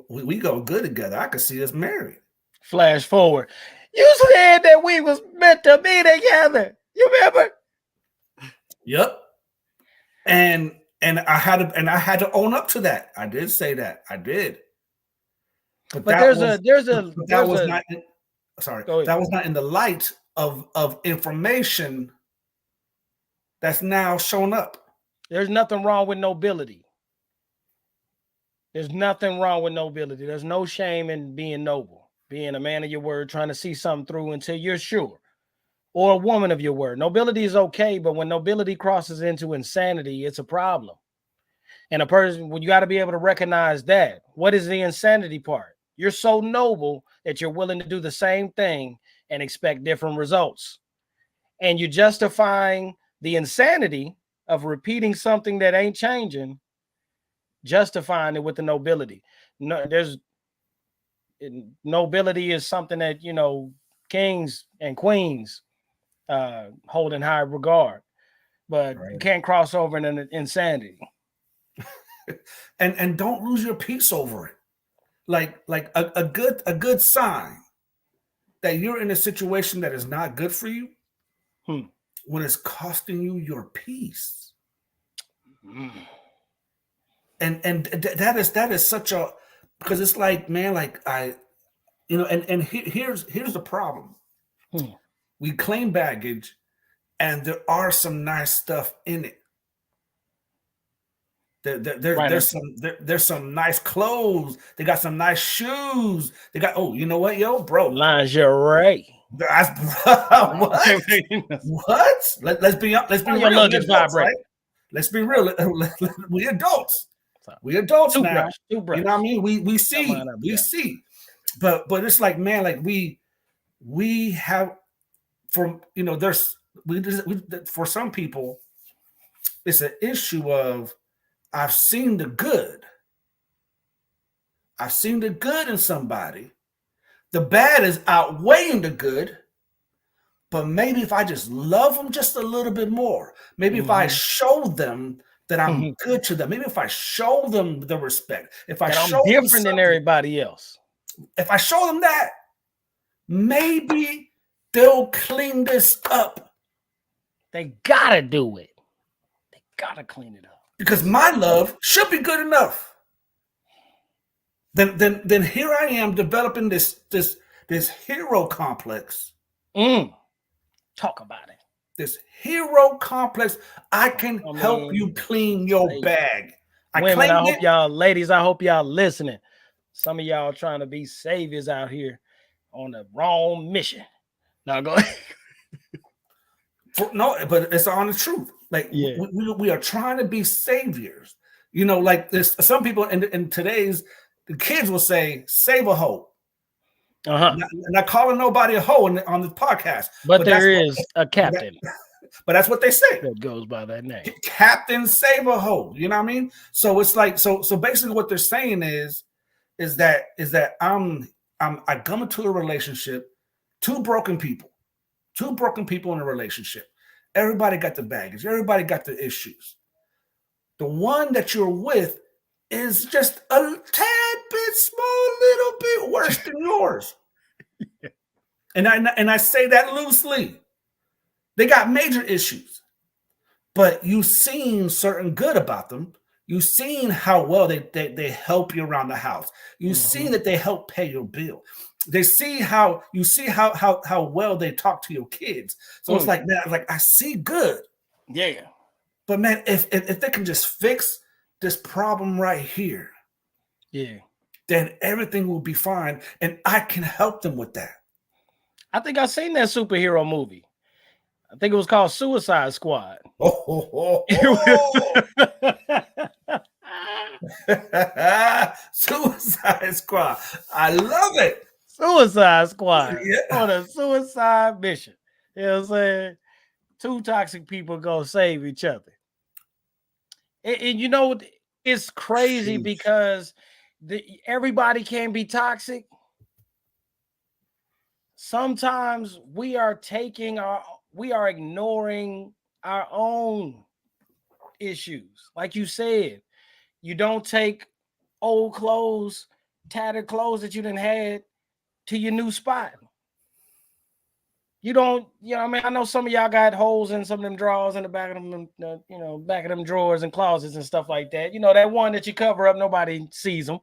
We go good together. I could see us married. Flash forward. You said that we was meant to be together. You remember? Yep. And I had to own up to that. I did say that. I did. But that was not in the light of information that's now shown up. There's nothing wrong with nobility. There's nothing wrong with nobility. There's no shame in being noble, being a man of your word, trying to see something through until you're sure, or a woman of your word. Nobility is okay, but when nobility crosses into insanity, it's a problem. And a person, when you got to be able to recognize that. What is the insanity part? You're so noble that you're willing to do the same thing and expect different results. And you're justifying the insanity of repeating something that ain't changing, justifying it with the nobility. No, nobility is something that, kings and queens hold in high regard, but you can't cross over in an insanity. and don't lose your peace over it. Like a good sign that you're in a situation that is not good for you when it's costing you your peace. And that is such a, because it's like, man, like here's the problem. We claim baggage and there are some nice stuff in it. There's some nice clothes. They got some nice shoes. They got, you know what, yo, bro? Lingerie. What? Let's be real. Right? Let's be real. We adults. We adults now. You know what I mean? We see. But it's like, man, like we have, for some people, it's an issue of, I've seen the good. I've seen the good in somebody. The bad is outweighing the good. But maybe if I just love them just a little bit more, maybe if I show them that I'm good to them, maybe if I show them the respect, if I show I'm different than everybody else, if I show them that, maybe they'll clean this up. They gotta do it. They gotta clean it up. Because my love should be good enough. Then here I am developing this hero complex. Talk about it. This hero complex. I can help you clean your bag. Women, I hope y'all, ladies, I hope y'all listening. Some of y'all trying to be saviors out here on the wrong mission. Now go ahead. No, but it's on the truth. Like we are trying to be saviors. Like this. Some people in today's, the kids will say, "Save a hoe." Not calling nobody a hoe on the podcast, but there is a captain. But that's what they say. That goes by that name. Captain Save a Hoe. You know what I mean? So it's like, so basically what they're saying is that I come into a relationship, two broken people in a relationship. Everybody got the baggage. Everybody got the issues. The one that you're with is just a tad bit small, little bit worse than yours. And I say that loosely. They got major issues, but you've seen certain good about them. You've seen how well they help you around the house. You've seen that they help pay your bill. they see how well they talk to your kids. So it's like, man, like I see good. Yeah. But man, if they can just fix this problem right here, yeah, then everything will be fine. And I can help them with that. I think I've seen that superhero movie. I think it was called Suicide Squad. Suicide Squad. I love it. Suicide Squad. Yeah. On a suicide mission. You know what I'm saying? Two toxic people go save each other. And you know, it's crazy because everybody can be toxic. Sometimes we are ignoring our own issues. Like you said, you don't take old clothes, tattered clothes that you done had to your new spot. You don't, I mean, I know some of y'all got holes in some of them drawers in the back of them, back of them drawers and closets and stuff like that. You know, that one that you cover up, nobody sees them.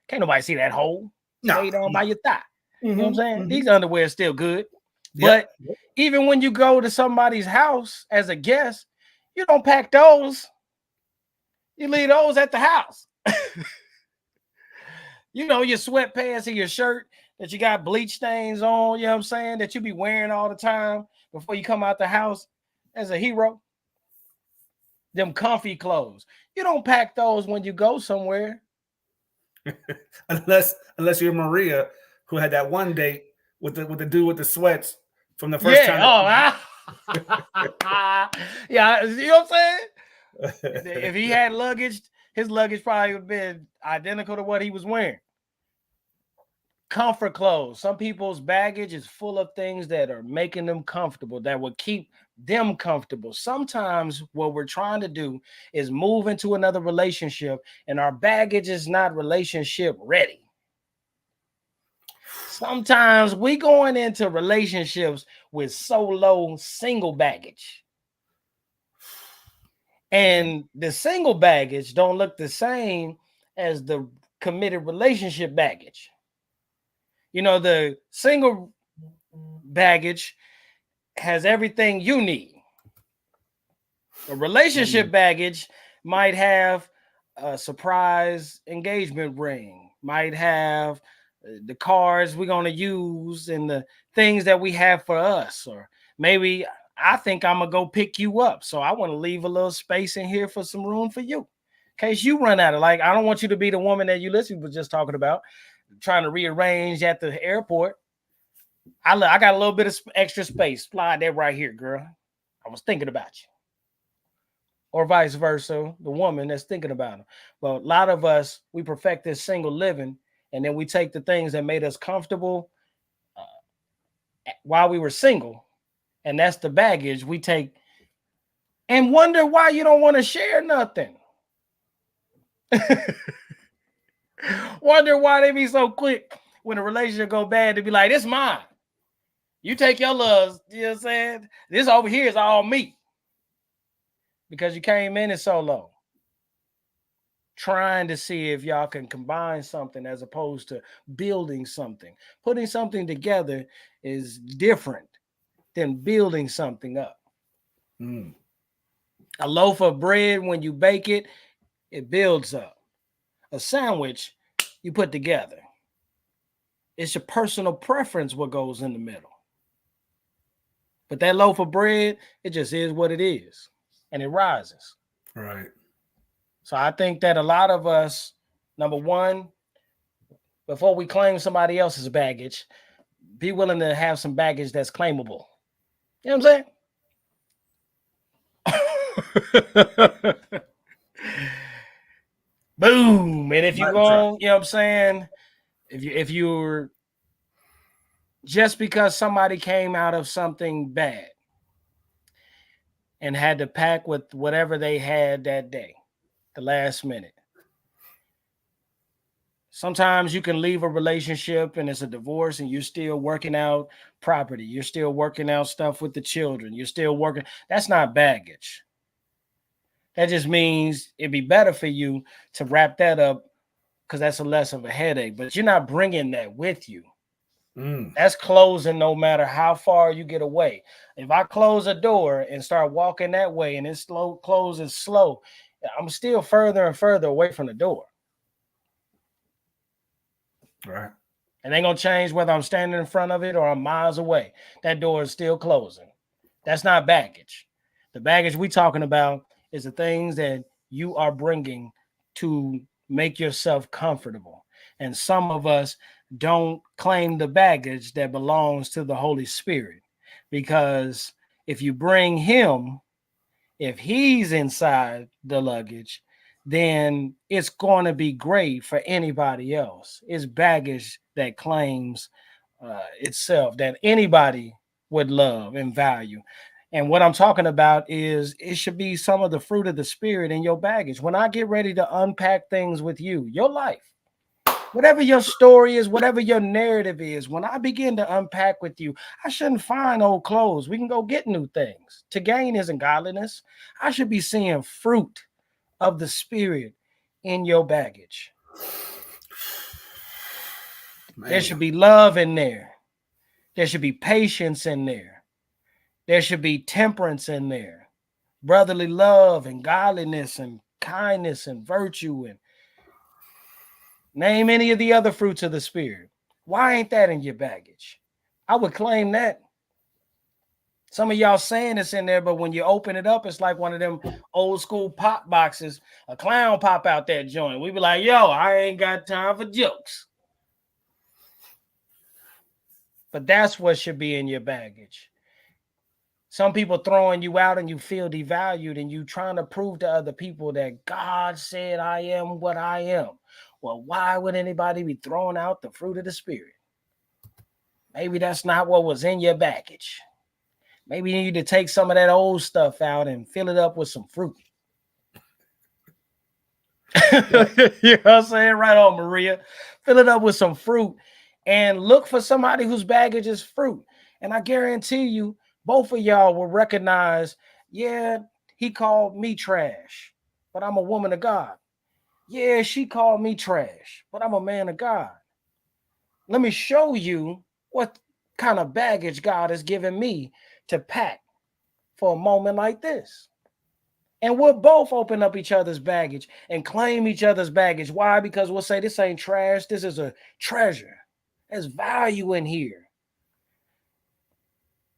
Can't nobody see that hole. Laid on by your thigh. You know what I'm saying? These underwear are still good. But even when you go to somebody's house as a guest, you don't pack those. You leave those at the house. Your sweatpants and your shirt that you got bleach stains on, you know what I'm saying, that you be wearing all the time before you come out the house as a hero. Them comfy clothes. You don't pack those when you go somewhere. unless you're Maria, who had that one date with the dude with the sweats from the first time. Yeah, you know what I'm saying? If he had luggage, his luggage probably would have been identical to what he was wearing. Comfort clothes. Some people's baggage is full of things that are making them comfortable, that will keep them comfortable. Sometimes what we're trying to do is move into another relationship and our baggage is not relationship ready. Sometimes we going into relationships with solo single baggage. And the single baggage don't look the same as the committed relationship baggage. The single baggage has everything you need. A relationship baggage might have a surprise engagement ring, might have the cars we're going to use and the things that we have for us. Or maybe I think I'm going to go pick you up. So I want to leave a little space in here for some room for you in case you run out of, I don't want you to be the woman that Ulysses was just talking about, trying to rearrange at the airport. I got a little bit of extra space. Slide that right here, girl. I was thinking about you. Or vice versa, the woman that's thinking about him. But a lot of us, we perfect this single living, and then we take the things that made us comfortable while we were single, and that's the baggage we take, and wonder why you don't want to share nothing. Wonder why they be so quick when a relationship go bad to be like, this mine. You take your love, you know what I'm saying? This over here is all me. Because you came in it solo. Trying to see if y'all can combine something as opposed to building something. Putting something together is different than building something up. A loaf of bread, when you bake it, it builds up. A sandwich, you put together. It's your personal preference what goes in the middle. But that loaf of bread, it just is what it is. And it rises. Right. So I think that a lot of us, number one, before we claim somebody else's baggage, be willing to have some baggage that's claimable. You know what I'm saying? Boom. And if you go, you know what I'm saying? If you're just because somebody came out of something bad and had to pack with whatever they had that day, the last minute. Sometimes you can leave a relationship and it's a divorce and you're still working out property. You're still working out stuff with the children. You're still working. That's not baggage. That just means it'd be better for you to wrap that up because that's a less of a headache. But you're not bringing that with you. That's closing no matter how far you get away. If I close a door and start walking that way and it's slow, closing slow, I'm still further and further away from the door. Right. It ain't gonna change whether I'm standing in front of it or I'm miles away. That door is still closing. That's not baggage. The baggage we talking about is the things that you are bringing to make yourself comfortable. And some of us don't claim the baggage that belongs to the Holy Spirit, because if you bring him, if he's inside the luggage, then it's going to be great for anybody else. It's baggage that claims itself, that anybody would love and value. And what I'm talking about is it should be some of the fruit of the Spirit in your baggage. When I get ready to unpack things with you, your life, whatever your story is, whatever your narrative is, when I begin to unpack with you, I shouldn't find old clothes. We can go get new things. To gain isn't godliness. I should be seeing fruit of the Spirit in your baggage. Man. There should be love in there. There should be patience in there. There should be temperance in there. Brotherly love and godliness and kindness and virtue, and name any of the other fruits of the Spirit. Why ain't that in your baggage? I would claim that. Some of y'all saying it's in there, but when you open it up, it's like one of them old school pop boxes. A clown pop out that joint. We be like, yo, I ain't got time for jokes. But that's what should be in your baggage. Some people throwing you out and you feel devalued and you trying to prove to other people that God said I am what I am. Well, why would anybody be throwing out the fruit of the Spirit? Maybe that's not what was in your baggage. Maybe you need to take some of that old stuff out and fill it up with some fruit. You know what I'm saying? Right on, Maria. Fill it up with some fruit and look for somebody whose baggage is fruit. And I guarantee you, both of y'all will recognize, yeah, he called me trash, but I'm a woman of God. Yeah, she called me trash, but I'm a man of God. Let me show you what kind of baggage God has given me to pack for a moment like this. And we'll both open up each other's baggage and claim each other's baggage. Why? Because we'll say this ain't trash. This is a treasure. There's value in here.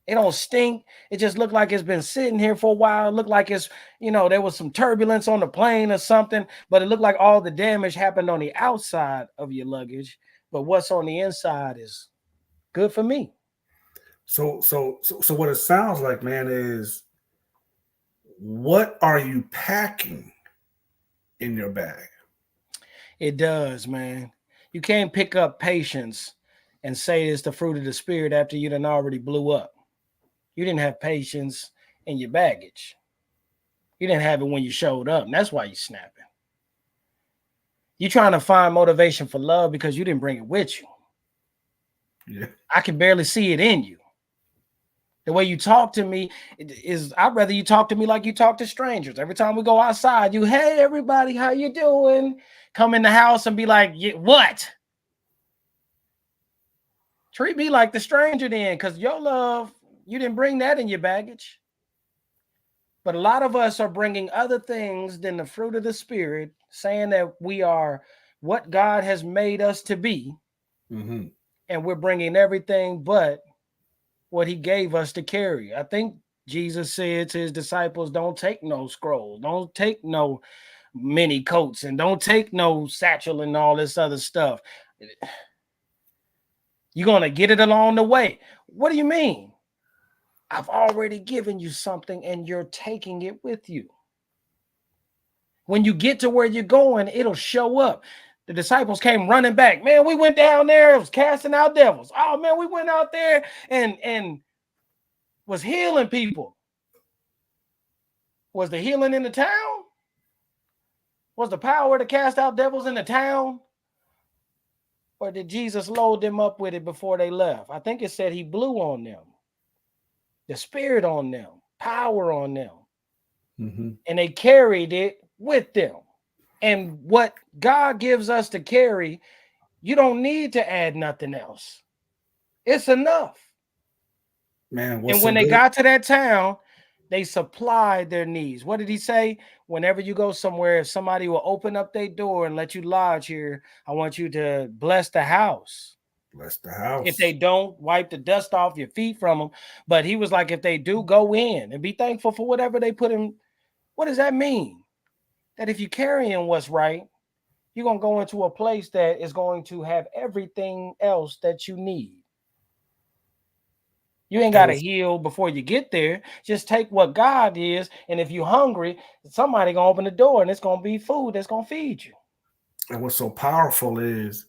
It don't stink. It just looked like it's been sitting here for a while. It looked like it's, there was some turbulence on the plane or something, but it looked like all the damage happened on the outside of your luggage. But what's on the inside is good for me. So what it sounds like, man, is what are you packing in your bag? It does, man. You can't pick up patience and say it's the fruit of the Spirit after you done already blew up. You didn't have patience in your baggage. You didn't have it when you showed up, and that's why you're snapping. You're trying to find motivation for love because you didn't bring it with you. Yeah. I can barely see it in you. The way you talk to me is, I'd rather you talk to me like you talk to strangers. Every time we go outside, you, hey, everybody, how you doing? Come in the house and be like, what? Treat me like the stranger then, because your love, you didn't bring that in your baggage. But a lot of us are bringing other things than the fruit of the Spirit, saying that we are what God has made us to be. Mm-hmm. And we're bringing everything but what he gave us to carry. I think Jesus said to his disciples, don't take no scroll, don't take no mini coats, and don't take no satchel and all this other stuff. You're going to get it along the way. What do you mean? I've already given you something and you're taking it with you. When you get to where you're going, it'll show up. The disciples came running back. Man, we went down there. It was casting out devils. Oh, man, we went out there and was healing people. Was the healing in the town? Was the power to cast out devils in the town? Or did Jesus load them up with it before they left? I think it said he blew on them. The Spirit on them, power on them. Mm-hmm. And they carried it with them. And what God gives us to carry, you don't need to add nothing else. It's enough. Man, and when so they good? got to that town, they supplied their needs. What did he say? Whenever you go somewhere, if somebody will open up their door and let you lodge here, I want you to bless the house. Bless the house. If they don't, wipe the dust off your feet from them. But he was like, if they do, go in and be thankful for whatever they put in. What does that mean? That if you're carrying what's right, you're going to go into a place that is going to have everything else that you need. You ain't got to heal before you get there. Just take what God is. And if you're hungry, somebody going to open the door and it's going to be food that's going to feed you. And what's so powerful is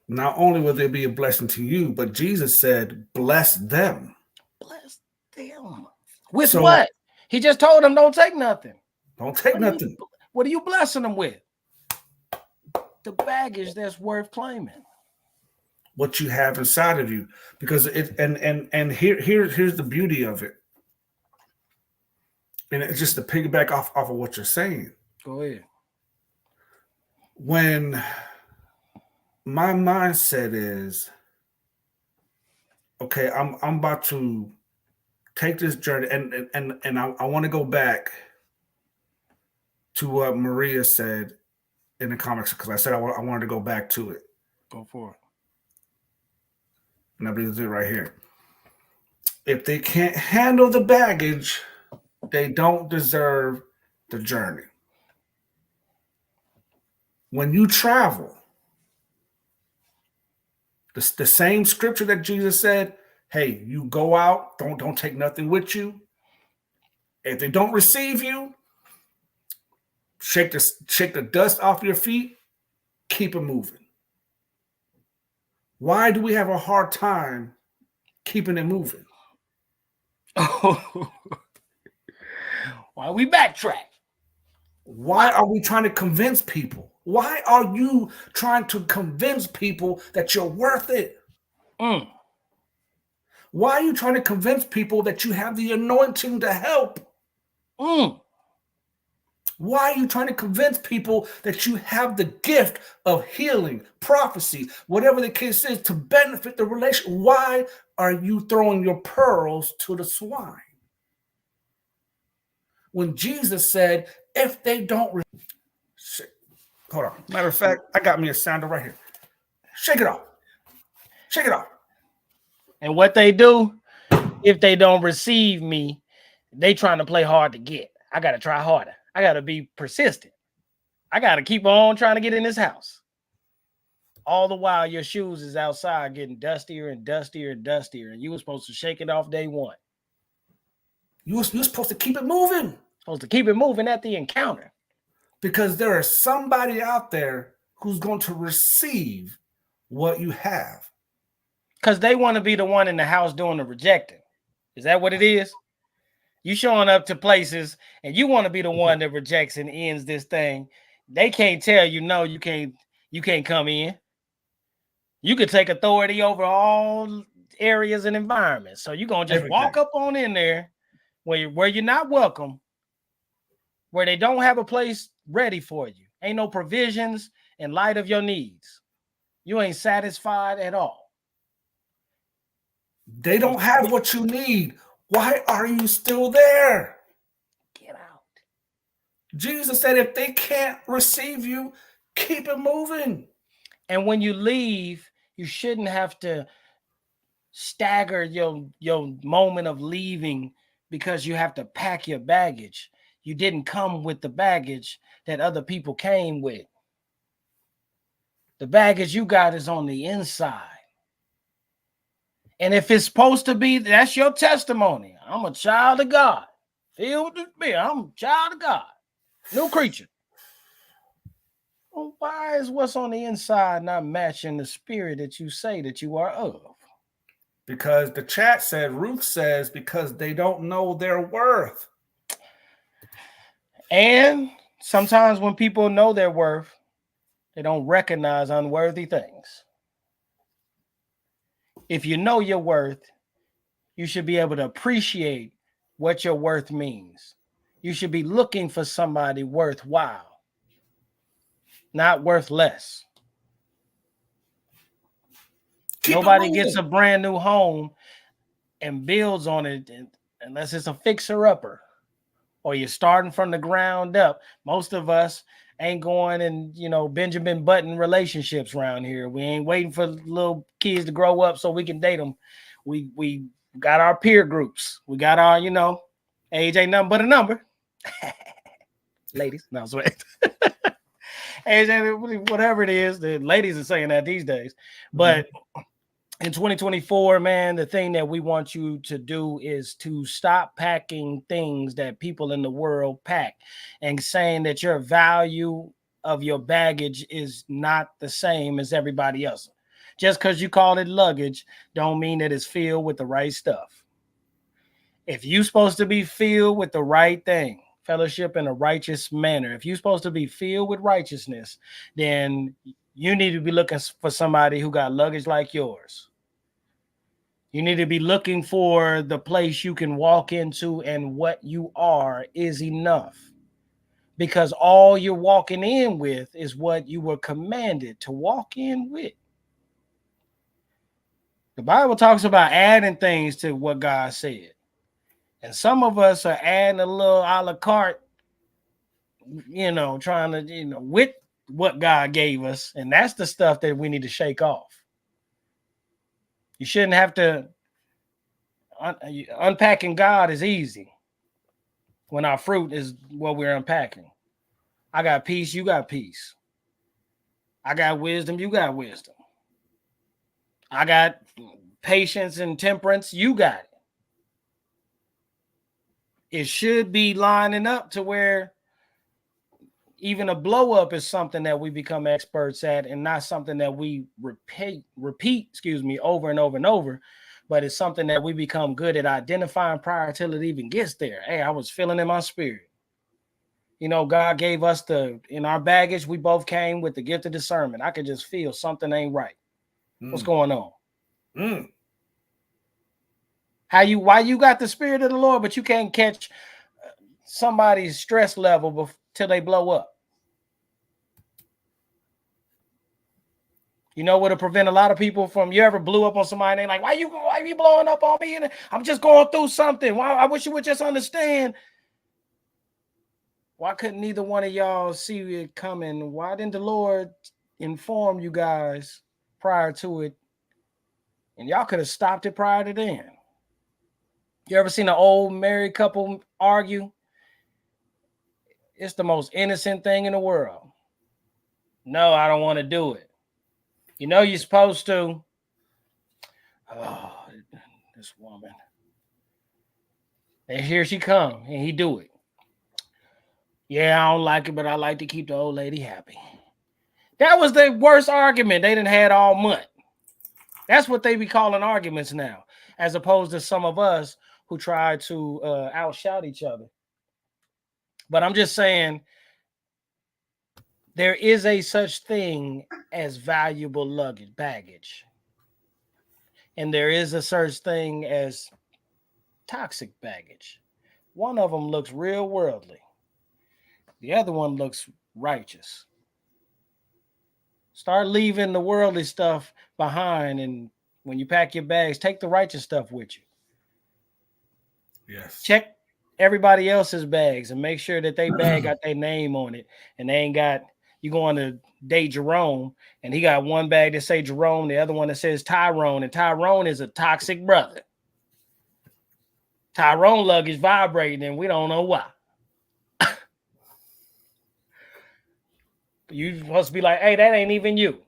not only will there be a blessing to you, but Jesus said, bless them. Bless them. With what? He just told them, don't take nothing. Don't take nothing. What are you blessing them with? The baggage that's worth claiming. What you have inside of you, because it and here's the beauty of it, and it's just to piggyback off of what you're saying. Go ahead. When my mindset is, okay, I'm about to take this journey, and I want to go back to what Maria said in the comics, because I said I wanted to go back to it. Go for it. And I believe it right here. If they can't handle the baggage, they don't deserve the journey. When you travel, the same scripture that Jesus said, hey, you go out, don't take nothing with you. If they don't receive you, shake the dust off your feet, keep it moving. Why do we have a hard time keeping it moving? Why we backtrack? Why are we trying to convince people? Why are you trying to convince people that you're worth it? Why are you trying to convince people that you have the anointing to help? Why are you trying to convince people that you have the gift of healing, prophecy, whatever the case is, to benefit the relationship? Why are you throwing your pearls to the swine? When Jesus said, if they don't... Hold on. Matter of fact, I got me a sandal right here. Shake it off. Shake it off. And what they do, if they don't receive me, they trying to play hard to get. I got to try harder. I got to be persistent. I got to keep on trying to get in this house. All the while, your shoes is outside getting dustier and dustier and dustier, and you were supposed to shake it off day one. You're supposed to keep it moving. Supposed to keep it moving at the encounter. Because there is somebody out there who's going to receive what you have. Because they want to be the one in the house doing the rejecting. Is that what it is? You showing up to places and you want to be the one that rejects and ends this thing. They can't tell you, no, you can't come in. You could take authority over all areas and environments. So you're going to just walk up on in there where you're not welcome, where they don't have a place ready for you. Ain't no provisions in light of your needs. You ain't satisfied at all. They don't have what you need. Why are you still there? Get out. Jesus said, if they can't receive you, keep it moving. And when you leave, you shouldn't have to stagger your moment of leaving because you have to pack your baggage. You didn't come with the baggage that other people came with. The baggage you got is on the inside. And if it's supposed to be, that's your testimony. I'm a child of God. Filled with the Spirit. I'm a child of God. New creature. Well, why is what's on the inside not matching the spirit that you say that you are of? Because the chat said, Ruth says, because they don't know their worth. And sometimes when people know their worth, they don't recognize unworthy things. If you know your worth, you should be able to appreciate what your worth means. You should be looking for somebody worthwhile, not worth less. Nobody gets a brand new home and builds on it unless it's a fixer-upper or you're starting from the ground up. Most of us ain't going and, Benjamin Button relationships around here. We ain't waiting for little kids to grow up so we can date them. We got our peer groups. We got our, age ain't nothing but a number. Ladies, no sweat. Age, whatever it is, the ladies are saying that these days. But in 2024, man, the thing that we want you to do is to stop packing things that people in the world pack and saying that your value of your baggage is not the same as everybody else. Just because you call it luggage don't mean that it's filled with the right stuff. If you're supposed to be filled with the right thing, fellowship in a righteous manner, if you're supposed to be filled with righteousness, then you need to be looking for somebody who got luggage like yours. You need to be looking for the place you can walk into, and what you are is enough. Because all you're walking in with is what you were commanded to walk in with. The Bible talks about adding things to what God said. And some of us are adding a little a la carte, trying to, with what God gave us. And that's the stuff that we need to shake off. You shouldn't have to. Unpacking God is easy when our fruit is what we're unpacking. I got peace, you got peace. I got wisdom, you got wisdom. I got patience and temperance, you got it. It should be lining up to where even a blow up is something that we become experts at, and not something that we repeat, over and over and over. But it's something that we become good at identifying prior till it even gets there. Hey, I was feeling in my spirit. God gave us in our baggage, we both came with the gift of discernment. I could just feel something ain't right. What's going on? Why you got the spirit of the Lord, but you can't catch somebody's stress level till they blow up? You know what'll prevent a lot of people from, you ever blew up on somebody and they like, why you blowing up on me? And I'm just going through something. Why? I wish you would just understand. Why couldn't neither one of y'all see it coming? Why didn't the Lord inform you guys prior to it? And y'all could have stopped it prior to then. You ever seen an old married couple argue? It's the most innocent thing in the world. No, I don't want to do it. You're supposed to. Oh, this woman. And here she come, and he do it. Yeah, I don't like it, but I like to keep the old lady happy. That was the worst argument they done had all month. That's what they be calling arguments now, as opposed to some of us who try to outshout each other. But I'm just saying, there is a such thing as valuable baggage. And there is a such thing as toxic baggage. One of them looks real worldly. The other one looks righteous. Start leaving the worldly stuff behind, and when you pack your bags, take the righteous stuff with you. Yes. Check everybody else's bags and make sure that they bag got their name on it, and they ain't got, you going to date Jerome, and he got one bag that say Jerome, the other one that says Tyrone, and Tyrone is a toxic brother. Tyrone luggage vibrating, and we don't know why. You supposed to be like, hey, that ain't even you.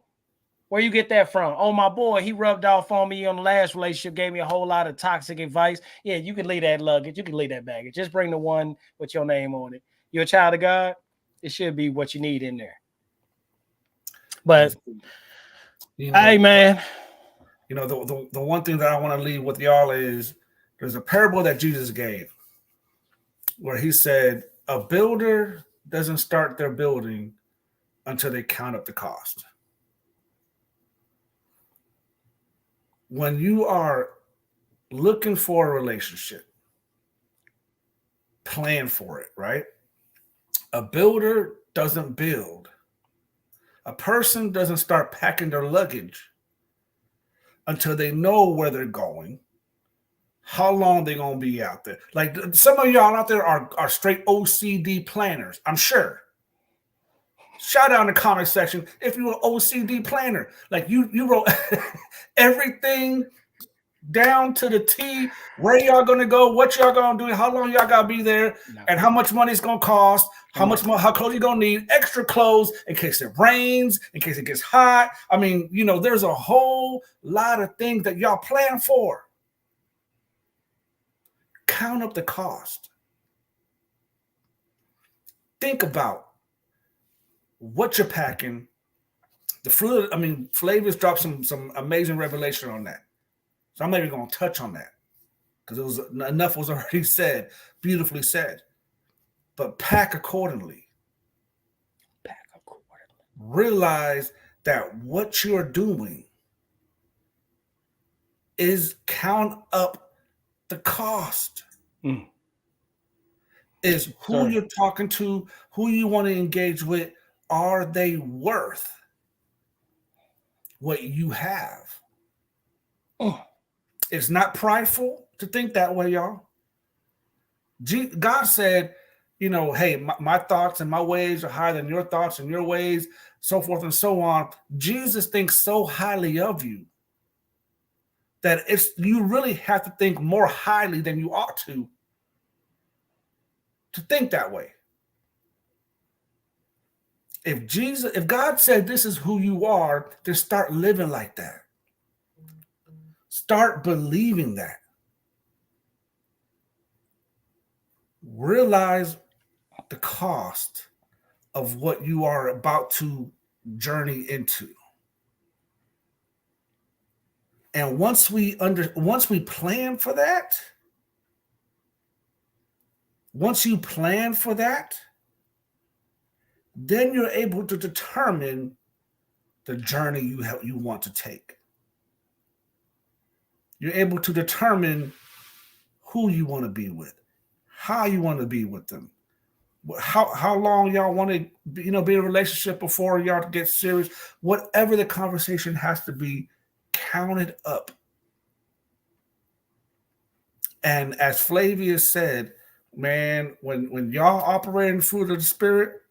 Where you get that from? Oh, my boy, he rubbed off on me on the last relationship, gave me a whole lot of toxic advice. Yeah, you can leave that luggage. You can leave that baggage. Just bring the one with your name on it. You're a child of God. It should be what you need in there. But, hey, man. The one thing that I want to leave with y'all is there's a parable that Jesus gave where he said, a builder doesn't start their building until they count up the cost. When you are looking for a relationship, plan for it, right? A builder doesn't build. A person doesn't start packing their luggage until they know where they're going, how long they're going to be out there. Like some of y'all out there are straight OCD planners, I'm sure. Shout out in the comment section if you're an OCD planner. Like you wrote everything down to the T, where y'all gonna go, what y'all gonna do, how long y'all gotta be there, and how much money it's gonna cost, how clothes you gonna need, extra clothes in case it rains, in case it gets hot. I mean, you know, there's a whole lot of things that y'all plan for. Count up the cost. Think about what you're packing. The fruit, I mean, FLAVIUS dropped some amazing revelation on that. So I'm not even going to touch on that because enough was already said, beautifully said. But pack accordingly. Pack accordingly. Realize that what you're doing is count up the cost. Is who you're talking to, who you want to engage with, are they worth what you have? It's not prideful to think that way, y'all. God said, you know, hey, my thoughts and my ways are higher than your thoughts and your ways, so forth and so on. Jesus thinks so highly of you that you really have to think more highly than you ought to think that way. If God said this is who you are, then start living like that. Start believing that. Realize the cost of what you are about to journey into. And once we plan for that, once you plan for that, then you're able to determine the journey you want to take. You're able to determine who you want to be with, how you want to be with them, how long y'all want to be in a relationship before y'all get serious. Whatever the conversation has to be, counted up. And as FLAVIUS said, man, when y'all operate in the fruit of the Spirit,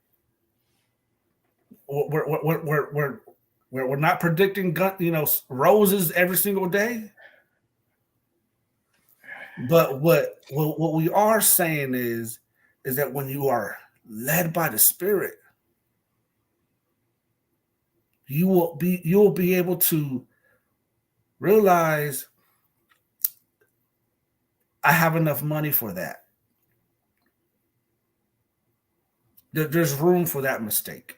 we're not predicting roses every single day. But what we are saying is that when you are led by the Spirit, you'll be able to realize, I have enough money for that. There's room for that mistake.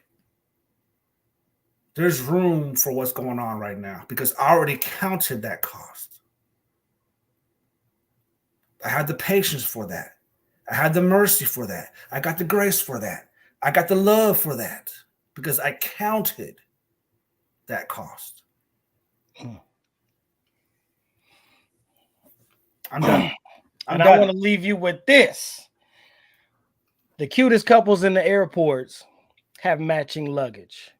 There's room for what's going on right now because I already counted that cost. I had the patience for that. I had the mercy for that. I got the grace for that. I got the love for that because I counted that cost. I'm done. And I want to leave you with this. The cutest couples in the airports have matching luggage.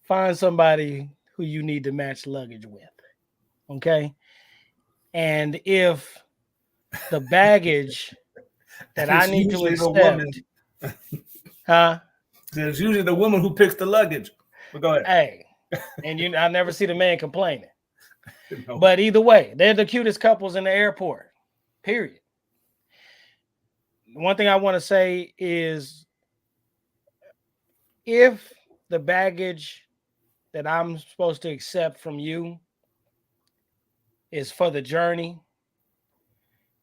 Find somebody who you need to match luggage with. Okay? And if the baggage that I need to accept, There's usually the woman who picks the luggage. But go ahead. Hey, and I never see the man complaining. No. But either way, they're the cutest couples in the airport. Period. One thing I want to say is, if the baggage that I'm supposed to accept from you is for the journey,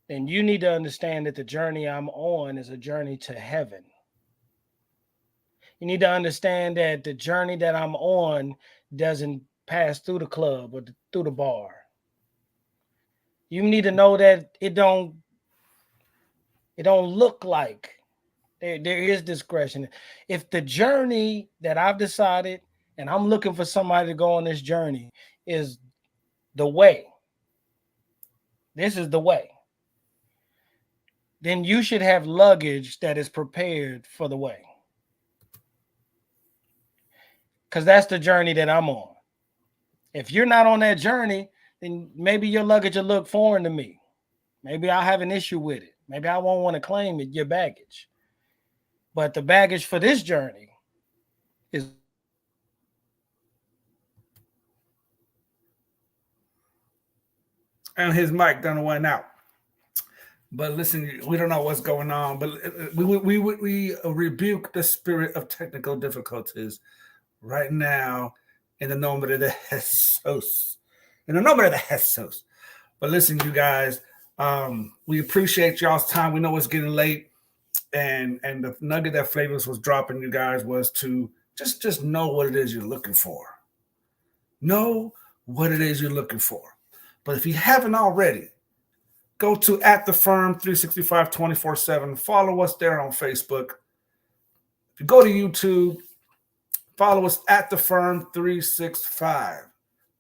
then you need to understand that the journey I'm on is a journey to heaven. You need to understand that the journey that I'm on doesn't pass through the club or through the bar. You need to know that it don't look like there is discretion. If the journey that I've decided and I'm looking for somebody to go on this journey is the way, this is the way, then you should have luggage that is prepared for the way. Because that's the journey that I'm on. If you're not on that journey, then maybe your luggage will look foreign to me. Maybe I'll have an issue with it. Maybe I won't want to claim it, your baggage. But the baggage for this journey is. And his mic done went out. But listen, we don't know what's going on. But we rebuke the spirit of technical difficulties right now in the nombre de Jesus. In the nombre de Jesus. But listen, you guys, we appreciate y'all's time. We know it's getting late. And the nugget that FLAVIUS was dropping, you guys, was to just know what it is you're looking for. Know what it is you're looking for. But if you haven't already, go to @the.F.I.R.M 365 24/7. Follow us there on Facebook. If you go to YouTube, follow us @the.F.I.R.M 365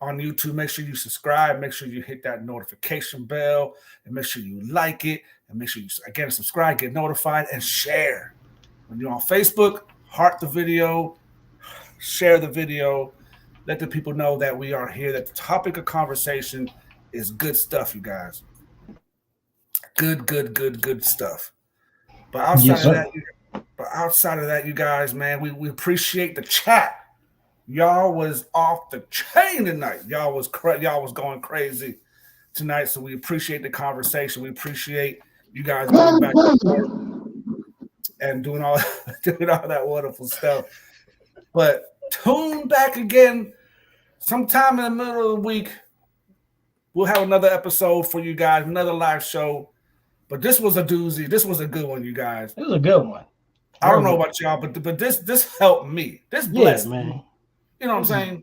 on YouTube. Make sure you subscribe. Make sure you hit that notification bell, and make sure you like it, and make sure you again subscribe, get notified, and share. When you're on Facebook, heart the video, share the video, let the people know that we are here. That the topic of conversation is good stuff, you guys. Good stuff. But outside of that, you guys, man, we appreciate the chat. Y'all was off the chain tonight. Y'all was going crazy tonight. So we appreciate the conversation. We appreciate you guys going back and doing all that wonderful stuff. But tune back again sometime in the middle of the week. We'll have another episode for you guys, another live show. But this was a doozy. This was a good one, you guys. It was a good one. I don't know about y'all, but this helped me. This blessed me. Man. You know what I'm saying?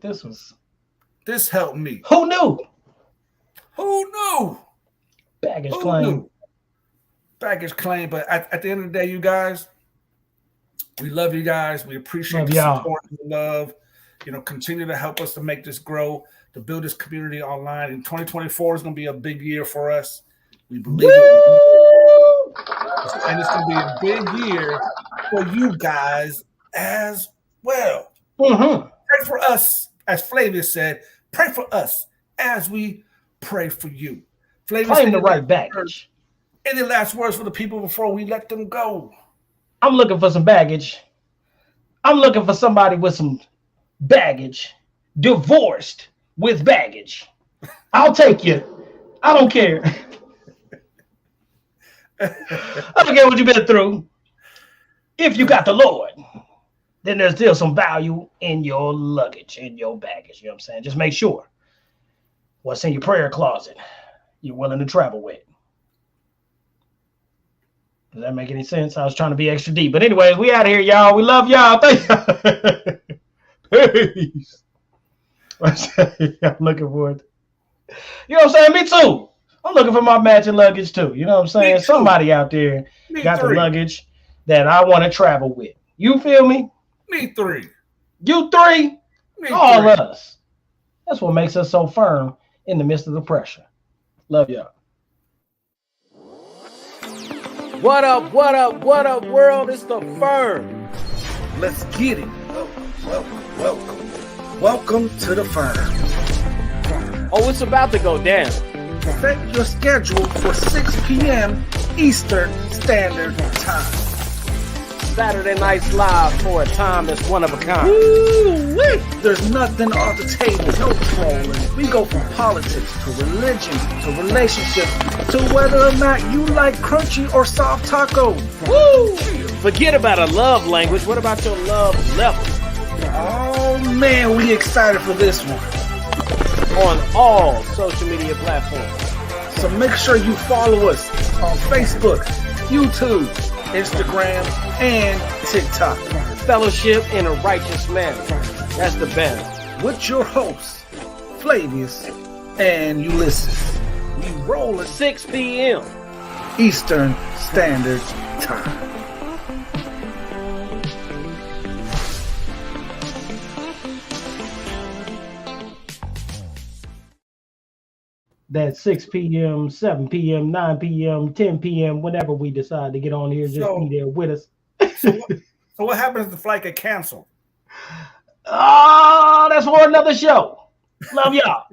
This helped me. Who knew? Baggage claim. Baggage claim. But at the end of the day, you guys, we love you guys. We appreciate the support and the love. You know, continue to help us to make this grow, to build this community online. And 2024 is going to be a big year for us. We believe it. And it's going to be a big year for you guys as well. Mm-hmm. Pray for us, as FLAVIUS said. Pray for us as we pray for you. FLAVIUS, claim the right baggage. Any last words for the people before we let them go? I'm looking for some baggage. I'm looking for somebody with some baggage. Divorced with baggage. I'll take you. I don't care. I don't care what you've been through. If you got the Lord, then there's still some value in your luggage, in your baggage. You know what I'm saying? Just make sure what's in your prayer closet you're willing to travel with. Does that make any sense? I was trying to be extra deep. But anyways, we out of here, y'all. We love y'all. Thank you. Peace. I'm looking forward. You know what I'm saying? Me too. I'm looking for my matching luggage too. You know what I'm saying? Somebody out there got the luggage that I want to travel with. You feel me? Me three. You three? Me all three. Us. That's what makes us so firm in the midst of the pressure. Love y'all. What up, world? It's the F.I.R.M. Let's get it. Welcome to the F.I.R.M. Oh, it's about to go down. Set your schedule for 6 p.m. Eastern Standard Time. Saturday nights live for a time that's one of a kind. Woo-wee. There's nothing off the table, no trolling. We go from politics to religion to relationships to whether or not you like crunchy or soft taco. Woo! Forget about a love language. What about your love level? Oh man, we excited for this one. On all social media platforms. So make sure you follow us on Facebook, YouTube, Instagram, and TikTok. Fellowship in a righteous manner. That's the best. With your hosts, FLAVIUS and Ulysses. We roll at 6 p.m. Eastern Standard Time. That 6 p.m., 7 p.m., 9 p.m., 10 p.m., whenever we decide to get on here, just be there with us. So what happens if the flight get canceled? Oh, that's for another show. Love y'all.